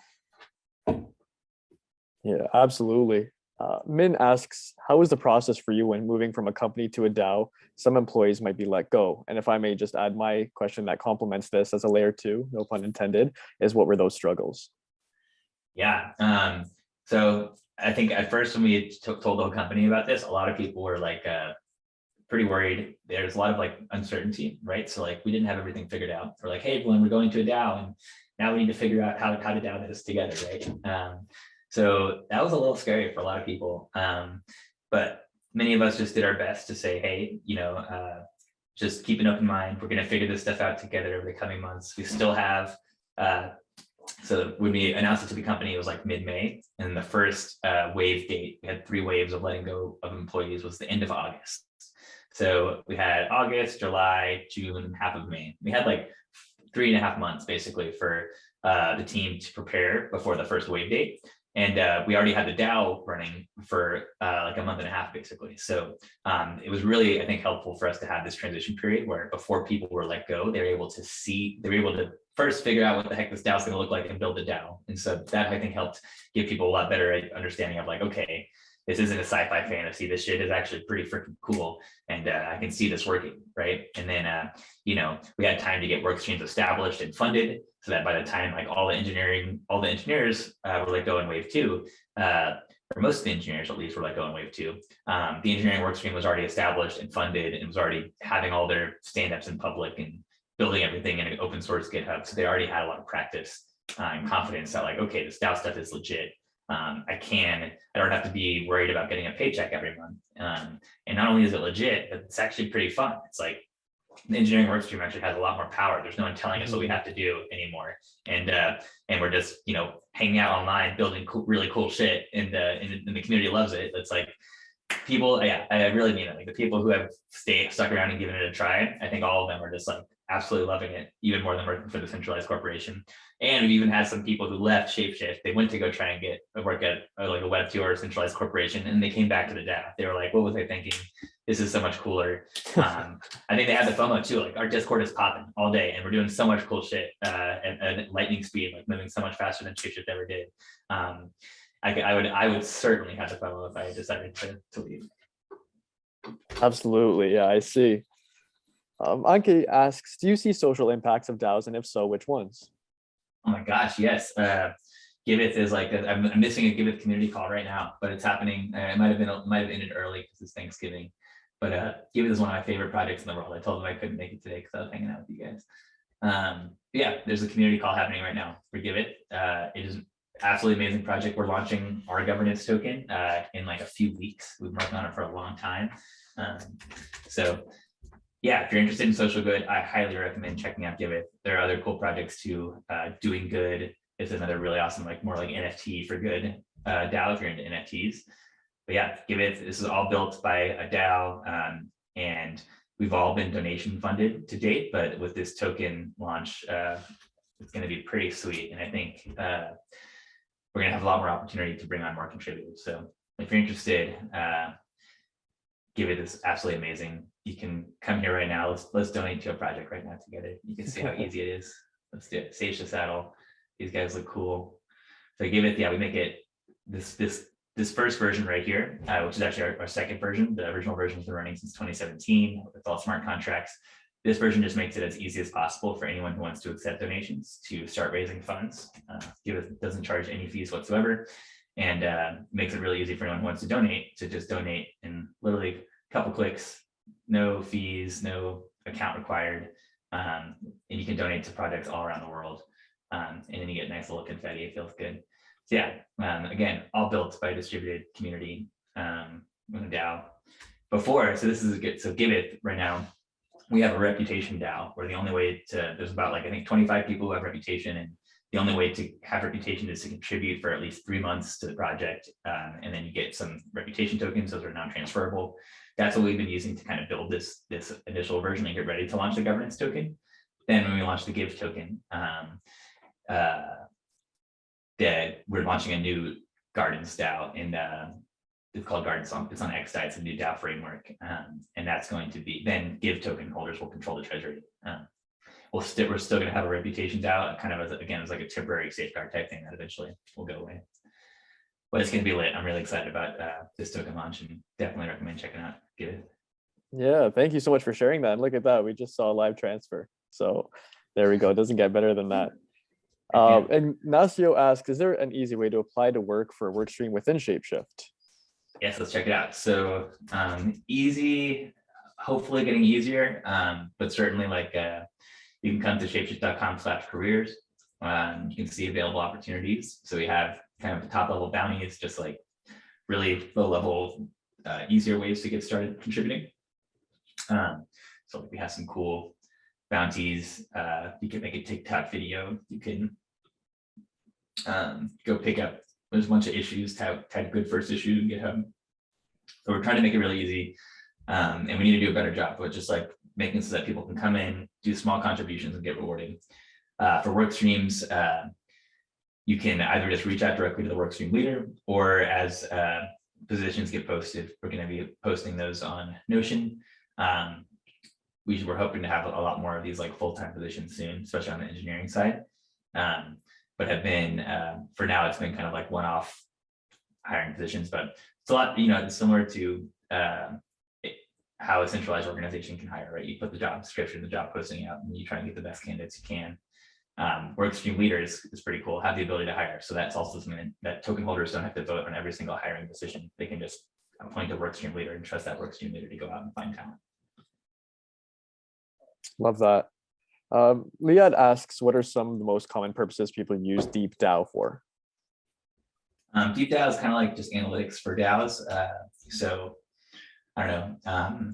Yeah, absolutely. Min asks, how is the process for you when moving from a company to a DAO? Some employees might be let go. And if I may just add my question that complements this as a layer 2, no pun intended, is what were those struggles? Yeah, so I think at first when we told the whole company about this, a lot of people were like pretty worried. There's a lot of like uncertainty, right? So like we didn't have everything figured out. We're like, hey, everyone, we're going to a DAO, and now we need to figure out how to DAO this together, right? So that was a little scary for a lot of people. But many of us just did our best to say, hey, just keep an open mind. We're going to figure this stuff out together over the coming months. We still have, so when we announced it to the company, it was like mid-May, and the first wave date, we had 3 waves of letting go of employees, was the end of August. So we had August, July, June, half of May. We had like 3.5 months basically for the team to prepare before the first wave date. And we already had the DAO running for like 1.5 months, basically. So it was really, I think, helpful for us to have this transition period where before people were let go, they were able to first figure out what the heck this DAO is going to look like and build a DAO. And so that, I think, helped give people a lot better understanding of like, okay, this isn't a sci-fi fantasy. This shit is actually pretty freaking cool. And I can see this working, right? And then, we had time to get work streams established and funded, so that by the time like all the engineers were let go in wave 2, or most of the engineers at least were let go in wave 2, the engineering work stream was already established and funded and was already having all their stand-ups in public and building everything in an open source GitHub. So they already had a lot of practice and confidence that like, okay, this DAO stuff is legit. I don't have to be worried about getting a paycheck every month. And not only is it legit, but it's actually pretty fun. It's like, the engineering work stream actually has a lot more power. There's no one telling us what we have to do anymore. And we're just, hanging out online, building really cool shit. And the community loves it. It's like people, I really mean it. Like the people who have stuck around and given it a try, I think all of them are just like absolutely loving it, even more than working for the centralized corporation. And we've even had some people who left ShapeShift. They went to go try and get a work at like a Web2 or a centralized corporation, and they came back to the DAO. They were like, what was I thinking? This is so much cooler. I think they had the FOMO too. Like our Discord is popping all day, and we're doing so much cool shit at lightning speed, like moving so much faster than ShapeShift ever did. I would certainly have the FOMO if I decided to leave. Absolutely, yeah, I see. Anke asks, do you see social impacts of DAOs, and if so, which ones? Oh my gosh, yes. Giveth is like, I'm missing a Giveth community call right now, but it's happening. It might have ended early because it's Thanksgiving. But Giveth is one of my favorite projects in the world. I told them I couldn't make it today because I was hanging out with you guys. Yeah, there's a community call happening right now for Giveth. It is an absolutely amazing project. We're launching our governance token in like a few weeks. We've been working on it for a long time. So yeah, if you're interested in social good, I highly recommend checking out Giveth. There are other cool projects too. Doing Good is another really awesome, like more like NFT for good DAO if you're into NFTs. But yeah, Giveth, this is all built by a DAO, and we've all been donation funded to date. But with this token launch, it's going to be pretty sweet, and I think we're going to have a lot more opportunity to bring on more contributors. So if you're interested, Giveth is absolutely amazing. You can come here right now. Let's donate to a project right now together. You can see how easy it is. Let's do it. Sage the saddle. These guys look cool. So Giveth, yeah, we make it this first version right here, which is actually our second version. The original version has been running since 2017 with all smart contracts. This version just makes it as easy as possible for anyone who wants to accept donations to start raising funds. Giveth doesn't charge any fees whatsoever, and makes it really easy for anyone who wants to just donate in literally a couple clicks. No fees, no account required, and you can donate to projects all around the world, and then you get nice little confetti. It feels good. So yeah, again, all built by a distributed community with a DAO. So this is good. So Giveth right now, we have a reputation DAO where the only way there's about like I think 25 people who have reputation, and the only way to have reputation is to contribute for at least 3 months to the project, and then you get some reputation tokens. Those are non-transferable. That's what we've been using to kind of build this initial version and get ready to launch the governance token. Then when we launch the Give token, that we're launching a new Gardens DAO, and it's called Gardens. It's on XDAO. It's a new DAO framework, and that's going to be then Give token holders will control the treasury. We're still going to have a reputation DAO, kind of as like a temporary safeguard type thing that eventually will go away. But it's going to be lit. I'm really excited about this token launch, and definitely recommend checking out Giveth. Yeah, thank you so much for sharing that. And look at that, we just saw a live transfer. So there we go. It doesn't get better than that. And Nasio asks, is there an easy way to apply to work for a work stream within ShapeShift? Yes, let's check it out. So easy, hopefully getting easier, but certainly like you can come to shapeshift.com/careers. You can see available opportunities. So we have kind of the top level bounties, just like really low level, easier ways to get started contributing. So we have some cool bounties. You can make a TikTok video. You can go pick up. There's a bunch of issues. Tag good first issue in GitHub. So we're trying to make it really easy, and we need to do a better job. But just like making so that people can come in, do small contributions, and get rewarded. For work streams, you can either just reach out directly to the workstream leader, or as positions get posted, we're going to be posting those on Notion. We're hoping to have a lot more of these like full-time positions soon, especially on the engineering side. But have been, for now, it's been kind of like one-off hiring positions, but it's a lot, it's similar to how a centralized organization can hire, right? You put the job description, the job posting out, and you try and get the best candidates you can. Workstream leaders is pretty cool, have the ability to hire. So that's also something that token holders don't have to vote on every single hiring decision. They can just appoint a workstream leader and trust that workstream leader to go out and find talent. Love that. Liad asks, what are some of the most common purposes people use Deep DAO for? Deep DAO is kind of like just analytics for DAOs. So I don't know.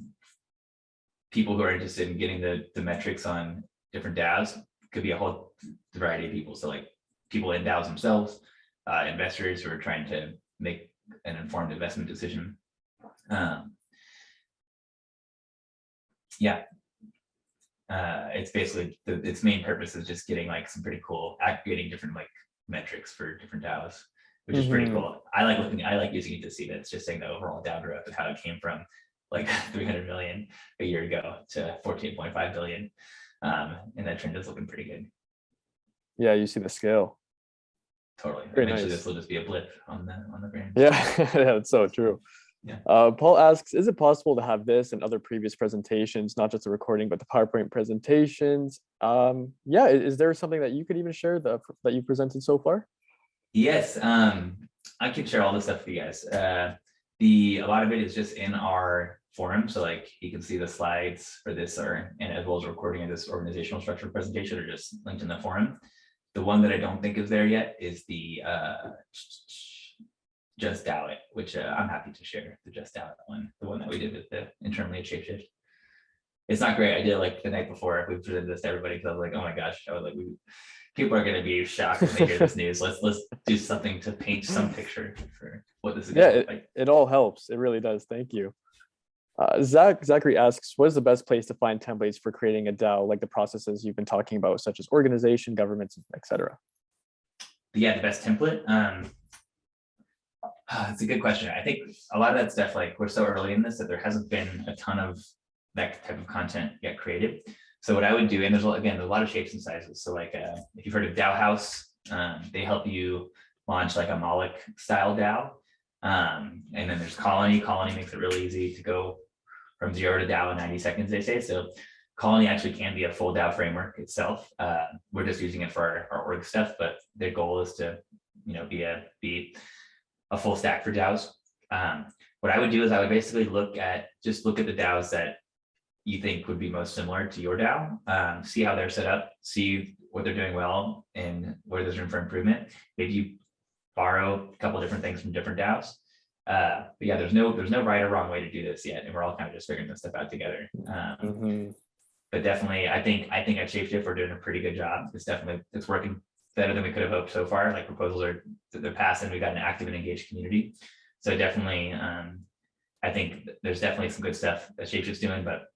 people who are interested in getting the metrics on different DAOs. Could be a whole variety of people. So like people in DAOs themselves, investors who are trying to make an informed investment decision. It's basically its main purpose is just getting like some pretty cool, aggregating different like metrics for different DAOs, which is pretty cool. I like using it to see that it's just saying the overall DAO growth of how it came from like 300 million a year ago to 14.5 billion. And that trend is looking pretty good. Yeah, you see the scale. Totally. Very Eventually nice. this will just be a blip on the brain. Yeah, yeah, that's so true. Yeah. Paul asks, is it possible to have this and other previous presentations, not just the recording, but the PowerPoint presentations? Yeah, is there something that you could even share that you presented so far? Yes, I can share all this stuff with you guys. A lot of it is just in our forum. So like you can see the slides for this and as well as recording of this organizational structure presentation are just linked in the forum. The one that I don't think is there yet is the Just Dow It, which I'm happy to share the Just Dow It one, the one that we did with the internally at ShapeShift. It's not great. I did like the night before we presented this to everybody because I was like, oh my gosh, I was like, people are going to be shocked when they hear this news. Let's do something to paint some picture for what this is going to look like. It all helps. It really does. Thank you. Zachary asks, what is the best place to find templates for creating a DAO, like the processes you've been talking about, such as organization, governments, etc.? Yeah, the best template. It's a good question. I think a lot of that stuff, like we're so early in this that there hasn't been a ton of that type of content yet created. So what I would do, and there's a lot of shapes and sizes. So like if you've heard of DAO House, they help you launch like a Moloch style DAO. And then there's Colony. Colony makes it really easy to go from 0 to DAO in 90 seconds, they say. So Colony actually can be a full DAO framework itself. We're just using it for our org stuff, but their goal is to, be a full stack for DAOs. What I would do is I would basically look at the DAOs that you think would be most similar to your DAO, see how they're set up, see what they're doing well and where there's room for improvement. Maybe you borrow a couple of different things from different DAOs. But yeah, there's no right or wrong way to do this yet. And we're all kind of just figuring this stuff out together. But definitely, I think at ShapeShift, we're doing a pretty good job. It's working better than we could have hoped so far. Like proposals they're passing. We've got an active and engaged community. So definitely, I think there's definitely some good stuff that ShapeShift's doing, but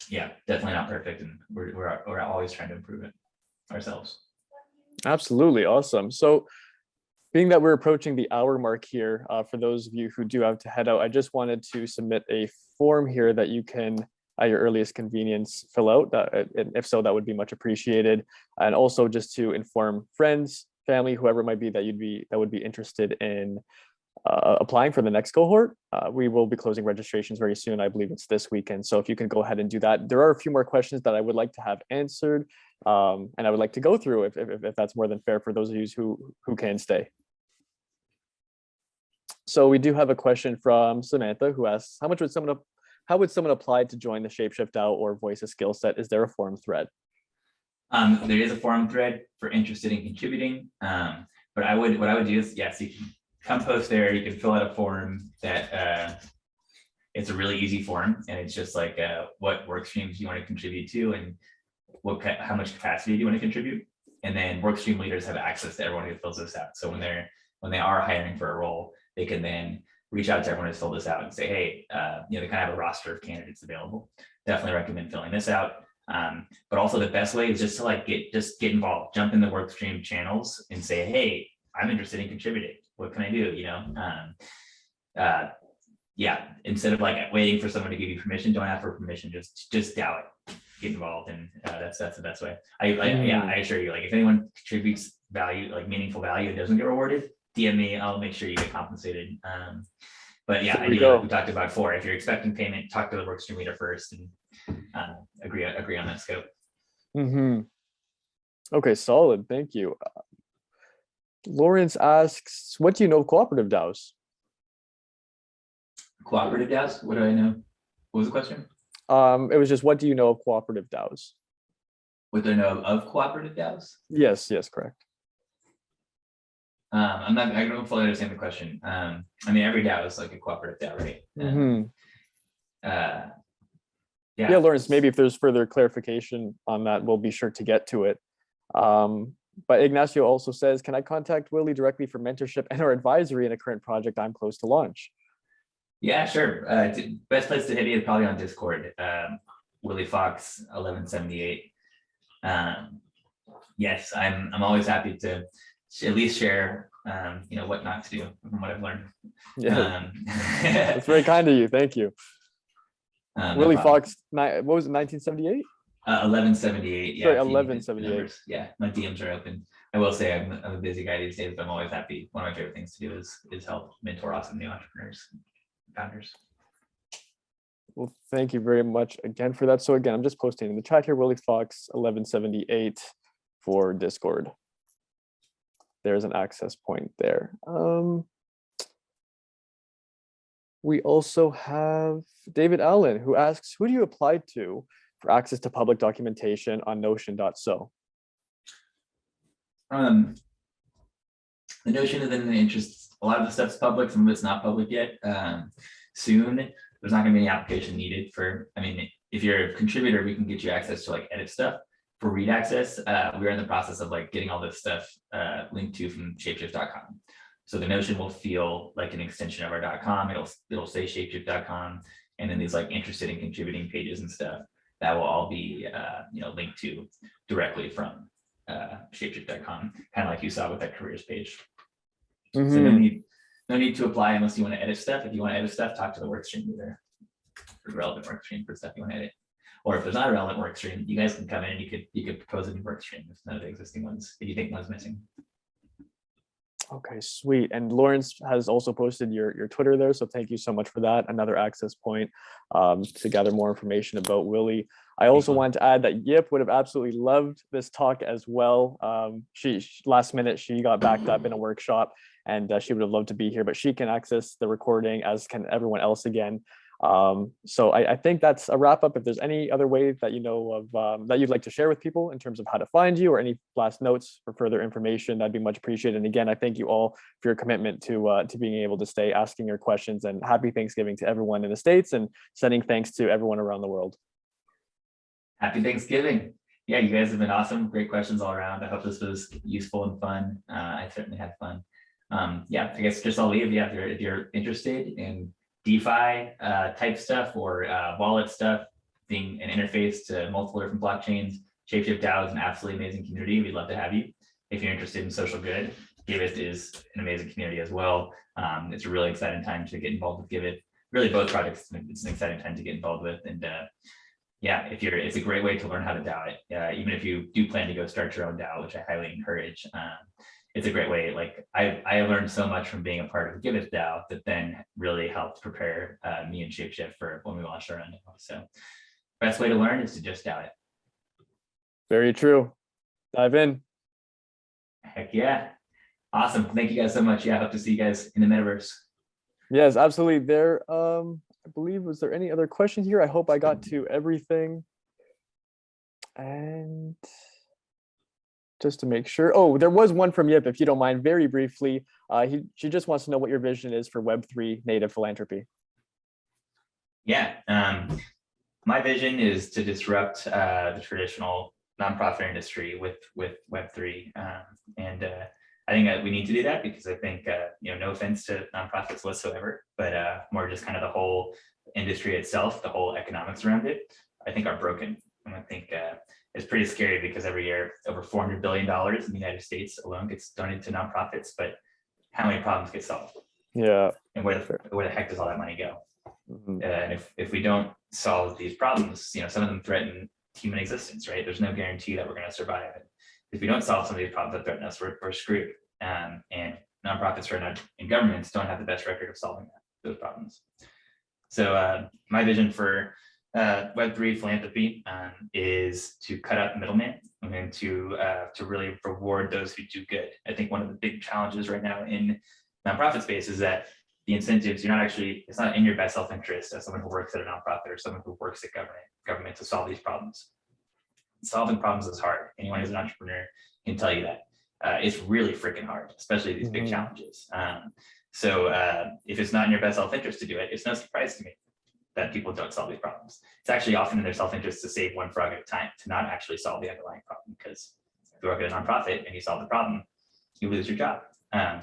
yeah, definitely not perfect. And we're always trying to improve it ourselves. Absolutely. Awesome. So being that we're approaching the hour mark here, for those of you who do have to head out, I just wanted to submit a form here that you can, at your earliest convenience, fill out. And if so, that would be much appreciated. And also just to inform friends, family, whoever it might be that would be interested in applying for the next cohort. We will be closing registrations very soon. I believe it's this weekend. So if you can go ahead and do that. There are a few more questions that I would like to have answered, and I would like to go through if that's more than fair for those of you who can stay. So we do have a question from Samantha who asks, how would someone apply to join the ShapeShift DAO or voice a skill set? Is there a forum thread? There is a forum thread for interested in contributing. But what I would do is, yes, you can come post there. You can fill out a form that it's a really easy form, and it's just like what work streams you want to contribute to and how much capacity do you want to contribute. And then work stream leaders have access to everyone who fills this out. So when they are hiring for a role, they can then reach out to everyone who's filled this out and say, hey, they kind of have a roster of candidates available. Definitely recommend filling this out. But also the best way is just to get involved, jump in the work stream channels and say, hey, I'm interested in contributing. What can I do? Yeah, instead of like waiting for someone to give you permission, don't ask for permission, just DAO it, get involved. And that's the best way. I assure you, like if anyone contributes value, like meaningful value and doesn't get rewarded, DM me, I'll make sure you get compensated. But yeah, like we talked about before, if you're expecting payment, talk to the workstream leader first and agree on that scope. Okay, solid. Thank you. Lawrence asks, what do you know of cooperative DAOs? Cooperative DAOs? What do I know? What was the question? It was just, what do you know of cooperative DAOs? What do I know of cooperative DAOs? Yes, correct. I don't fully understand the question. I mean, every DAO is like a cooperative DAO, right? Yeah, Lawrence, maybe if there's further clarification on that, we'll be sure to get to it. But Ignacio also says, can I contact Willy directly for mentorship and or advisory in a current project I'm close to launch? Yeah, sure. Best place to hit me is probably on Discord. Willy Fox 1178. Yes, I'm always happy to at least share what not to do from what I've learned. Yeah, that's very kind of you. Thank you. Willy Fox, what was it, 1978? 1178. Yeah, sorry, 1178. Yeah, my DMs are open. I will say I'm a busy guy these days, but I'm always happy. One of my favorite things to do is help mentor awesome new entrepreneurs, founders. Well, thank you very much again for that. So again, I'm just posting in the chat here, Willy Fox 1178 for Discord. There's an access point there. We also have David Allen, who asks, who do you apply to for access to public documentation on Notion.so? The Notion is in the interest, a lot of the stuff's public, some of it's not public yet. Soon, there's not gonna be any application needed for, if you're a contributor, we can get you access to like edit stuff. For read access, we're in the process of like getting all this stuff linked to from shapeshift.com. So the Notion will feel like an extension of our .com. It'll say shapeshift.com, and then these like interested in contributing pages and stuff that will all be linked to directly from shapeshift.com, kind of like you saw with that careers page. Mm-hmm. So no need to apply unless you want to edit stuff. If you want to edit stuff, talk to the workstream leader for relevant workstream for stuff you want to edit. Or if there's not a relevant workstream, you guys can come in and you could propose a new workstream if none of the existing ones, if you think one's missing. Okay, sweet. And Lawrence has also posted your Twitter there, so thank you so much for that. Another access point to gather more information about Willy. I also wanted to add that Yip would have absolutely loved this talk as well. She last minute, she got backed up in a workshop, and she would have loved to be here, but she can access the recording, as can everyone else again. So I think that's a wrap up. If there's any other way that you know of that you'd like to share with people in terms of how to find you, or any last notes for further information, that'd be much appreciated. And again, I thank you all for your commitment to being able to stay asking your questions, and happy Thanksgiving to everyone in the States, and sending thanks to everyone around the world. Happy Thanksgiving. Yeah, you guys have been awesome. Great questions all around. I hope this was useful and fun. I certainly had fun. Yeah, I guess just I'll leave. Yeah, if you're interested in DeFi type stuff, or wallet stuff, being an interface to multiple different blockchains, ShapeShift DAO is an absolutely amazing community. We'd love to have you. If you're interested in social good, Giveth is an amazing community as well. It's a really exciting time to get involved with Giveth. Really, both projects, it's an exciting time to get involved with. And yeah, it's a great way to learn how to DAO it. Even if you do plan to go start your own DAO, which I highly encourage. It's a great way. Like I learned so much from being a part of Giveth DAO that then really helped prepare me and ShapeShift for when we launched our own DAO. So best way to learn is to just DAO it. Very true. Dive in. Heck yeah. Awesome. Thank you guys so much. Yeah, I hope to see you guys in the metaverse. Yes, absolutely. There, I believe, was there any other questions here? I hope I got to everything. And just to make sure. Oh, there was one from Yip, if you don't mind, very briefly. She just wants to know what your vision is for Web3 native philanthropy. Yeah, my vision is to disrupt the traditional nonprofit industry with Web3, and I think that we need to do that because I think no offense to nonprofits whatsoever, but more just kind of the whole industry itself, the whole economics around it, I think are broken, and I think it's pretty scary because every year over $400 billion in the United States alone gets donated to nonprofits, but how many problems get solved? Yeah, and where the heck does all that money go? Mm-hmm. And if we don't solve these problems, some of them threaten human existence, right? There's no guarantee that we're going to survive. And if we don't solve some of these problems that threaten us, we're screwed. And nonprofits and governments don't have the best record of solving those problems. So my vision for Web3 philanthropy is to cut out the middleman and to really reward those who do good. I think one of the big challenges right now in nonprofit space is that the incentives, it's not in your best self-interest as someone who works at a nonprofit or someone who works at government to solve these problems. Solving problems is hard. Anyone who's an entrepreneur can tell you that. It's really freaking hard, especially these big challenges. So if it's not in your best self-interest to do it, it's no surprise to me that people don't solve these problems. It's actually often in their self-interest to save one frog at a time, to not actually solve the underlying problem, because if you work at a nonprofit and you solve the problem, you lose your job.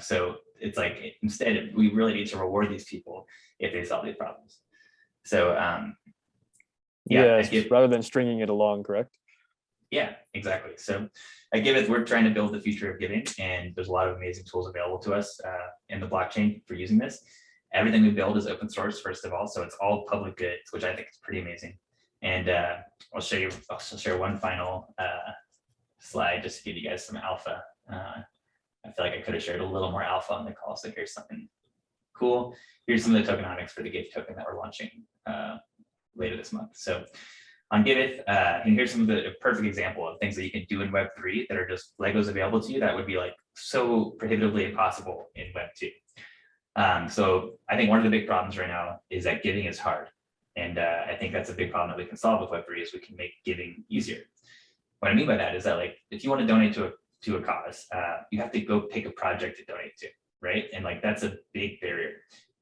So it's like, instead, we really need to reward these people if they solve these problems. So yeah, yes, rather than stringing it along, correct? Yeah, exactly. So at Giveth, we're trying to build the future of giving, and there's a lot of amazing tools available to us in the blockchain for using this. Everything we build is open source, first of all, so it's all public goods, which I think is pretty amazing. And I'll share one final slide just to give you guys some alpha. I feel like I could have shared a little more alpha on the call, so here's something cool. Here's some of the tokenomics for the Give token that we're launching later this month. So on Giveth, and here's some of the perfect example of things that you can do in Web3 that are just Legos available to you that would be like so prohibitively impossible in Web2. So I think one of the big problems right now is that giving is hard. And I think that's a big problem that we can solve with Web3 is we can make giving easier. What I mean by that is that, like, if you want to donate to a cause, you have to go pick a project to donate to, right? And like, that's a big barrier.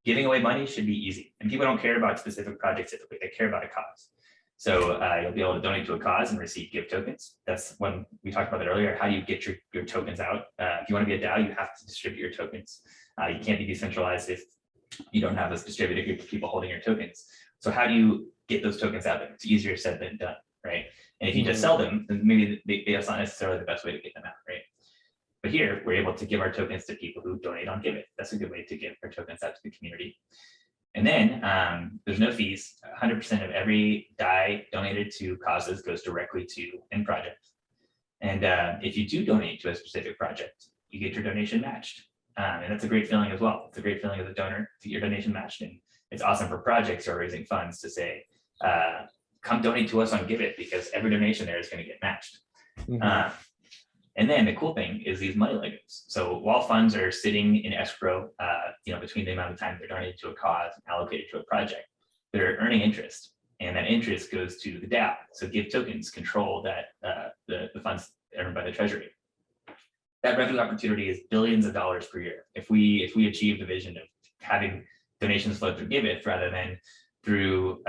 Giving away money should be easy. And people don't care about specific projects typically, they care about a cause. So you'll be able to donate to a cause and receive give tokens. That's when we talked about that earlier. How do you get your tokens out? If you want to be a DAO, you have to distribute your tokens. You can't be decentralized if you don't have this distributed group of people holding your tokens. So how do you get those tokens out there? It's easier said than done, right? And if you just sell them, then maybe that's not necessarily the best way to get them out, right? But here, we're able to give our tokens to people who donate on Giveth. That's a good way to give our tokens out to the community. And then there's no fees. 100% of every DAI donated to causes goes directly to end projects. And if you do donate to a specific project, you get your donation matched. And that's a great feeling as well. It's a great feeling as a donor to get your donation matched. And it's awesome for projects who are raising funds to say, come donate to us on Giveth, because every donation there is going to get matched. And then the cool thing is these money Legos. So while funds are sitting in escrow, between the amount of time they're donated to a cause and allocated to a project, they're earning interest, and that interest goes to the DAO. So Give tokens control that the funds earned by the treasury. That revenue opportunity is billions of dollars per year. If we achieve the vision of having donations flow through Giveth rather than through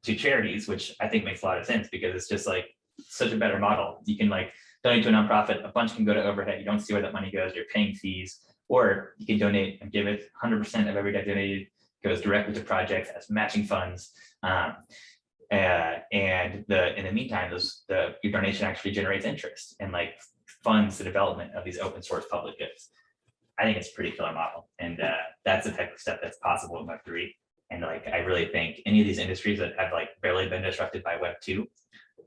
to charities, which I think makes a lot of sense because it's just like such a better model. You can like donate to a nonprofit, a bunch can go to overhead. You don't see where that money goes. You're paying fees, or you can donate and Giveth. 100% of every DAI donated goes directly to projects as matching funds. And in the meantime, your donation actually generates interest and like funds the development of these open source public goods. I think it's a pretty killer model, and that's the type of stuff that's possible in Web3. And like, I really think any of these industries that have like barely been disrupted by Web2,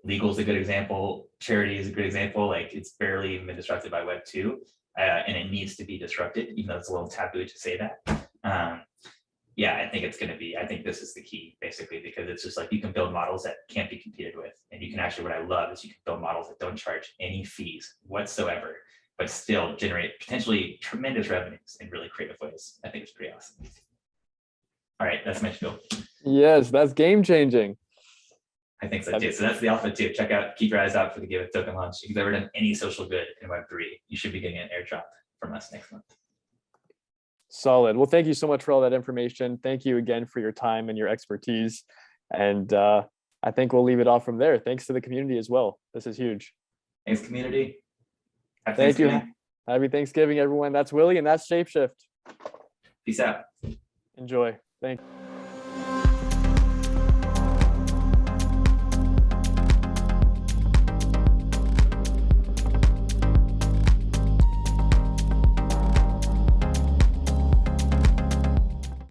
legal is a good example, charity is a good example, like it's barely been disrupted by Web2, and it needs to be disrupted, even though it's a little taboo to say that. Yeah, I think this is the key, basically, because it's just like you can build models that can't be competed with. And you can actually, what I love is you can build models that don't charge any fees whatsoever, but still generate potentially tremendous revenues in really creative ways. I think it's pretty awesome. All right, that's my spiel. Yes, that's game changing. I think so too. So that's the alpha too. Keep your eyes out for the Giveth token launch. If you've ever done any social good in Web3, you should be getting an airdrop from us next month. Solid. Well, thank you so much for all that information. Thank you again for your time and your expertise. And I think we'll leave it off from there. Thanks to the community as well. This is huge. Thanks, community. Thank you. Happy Thanksgiving, everyone. That's Willy, and that's ShapeShift. Peace out. Enjoy. Thank you.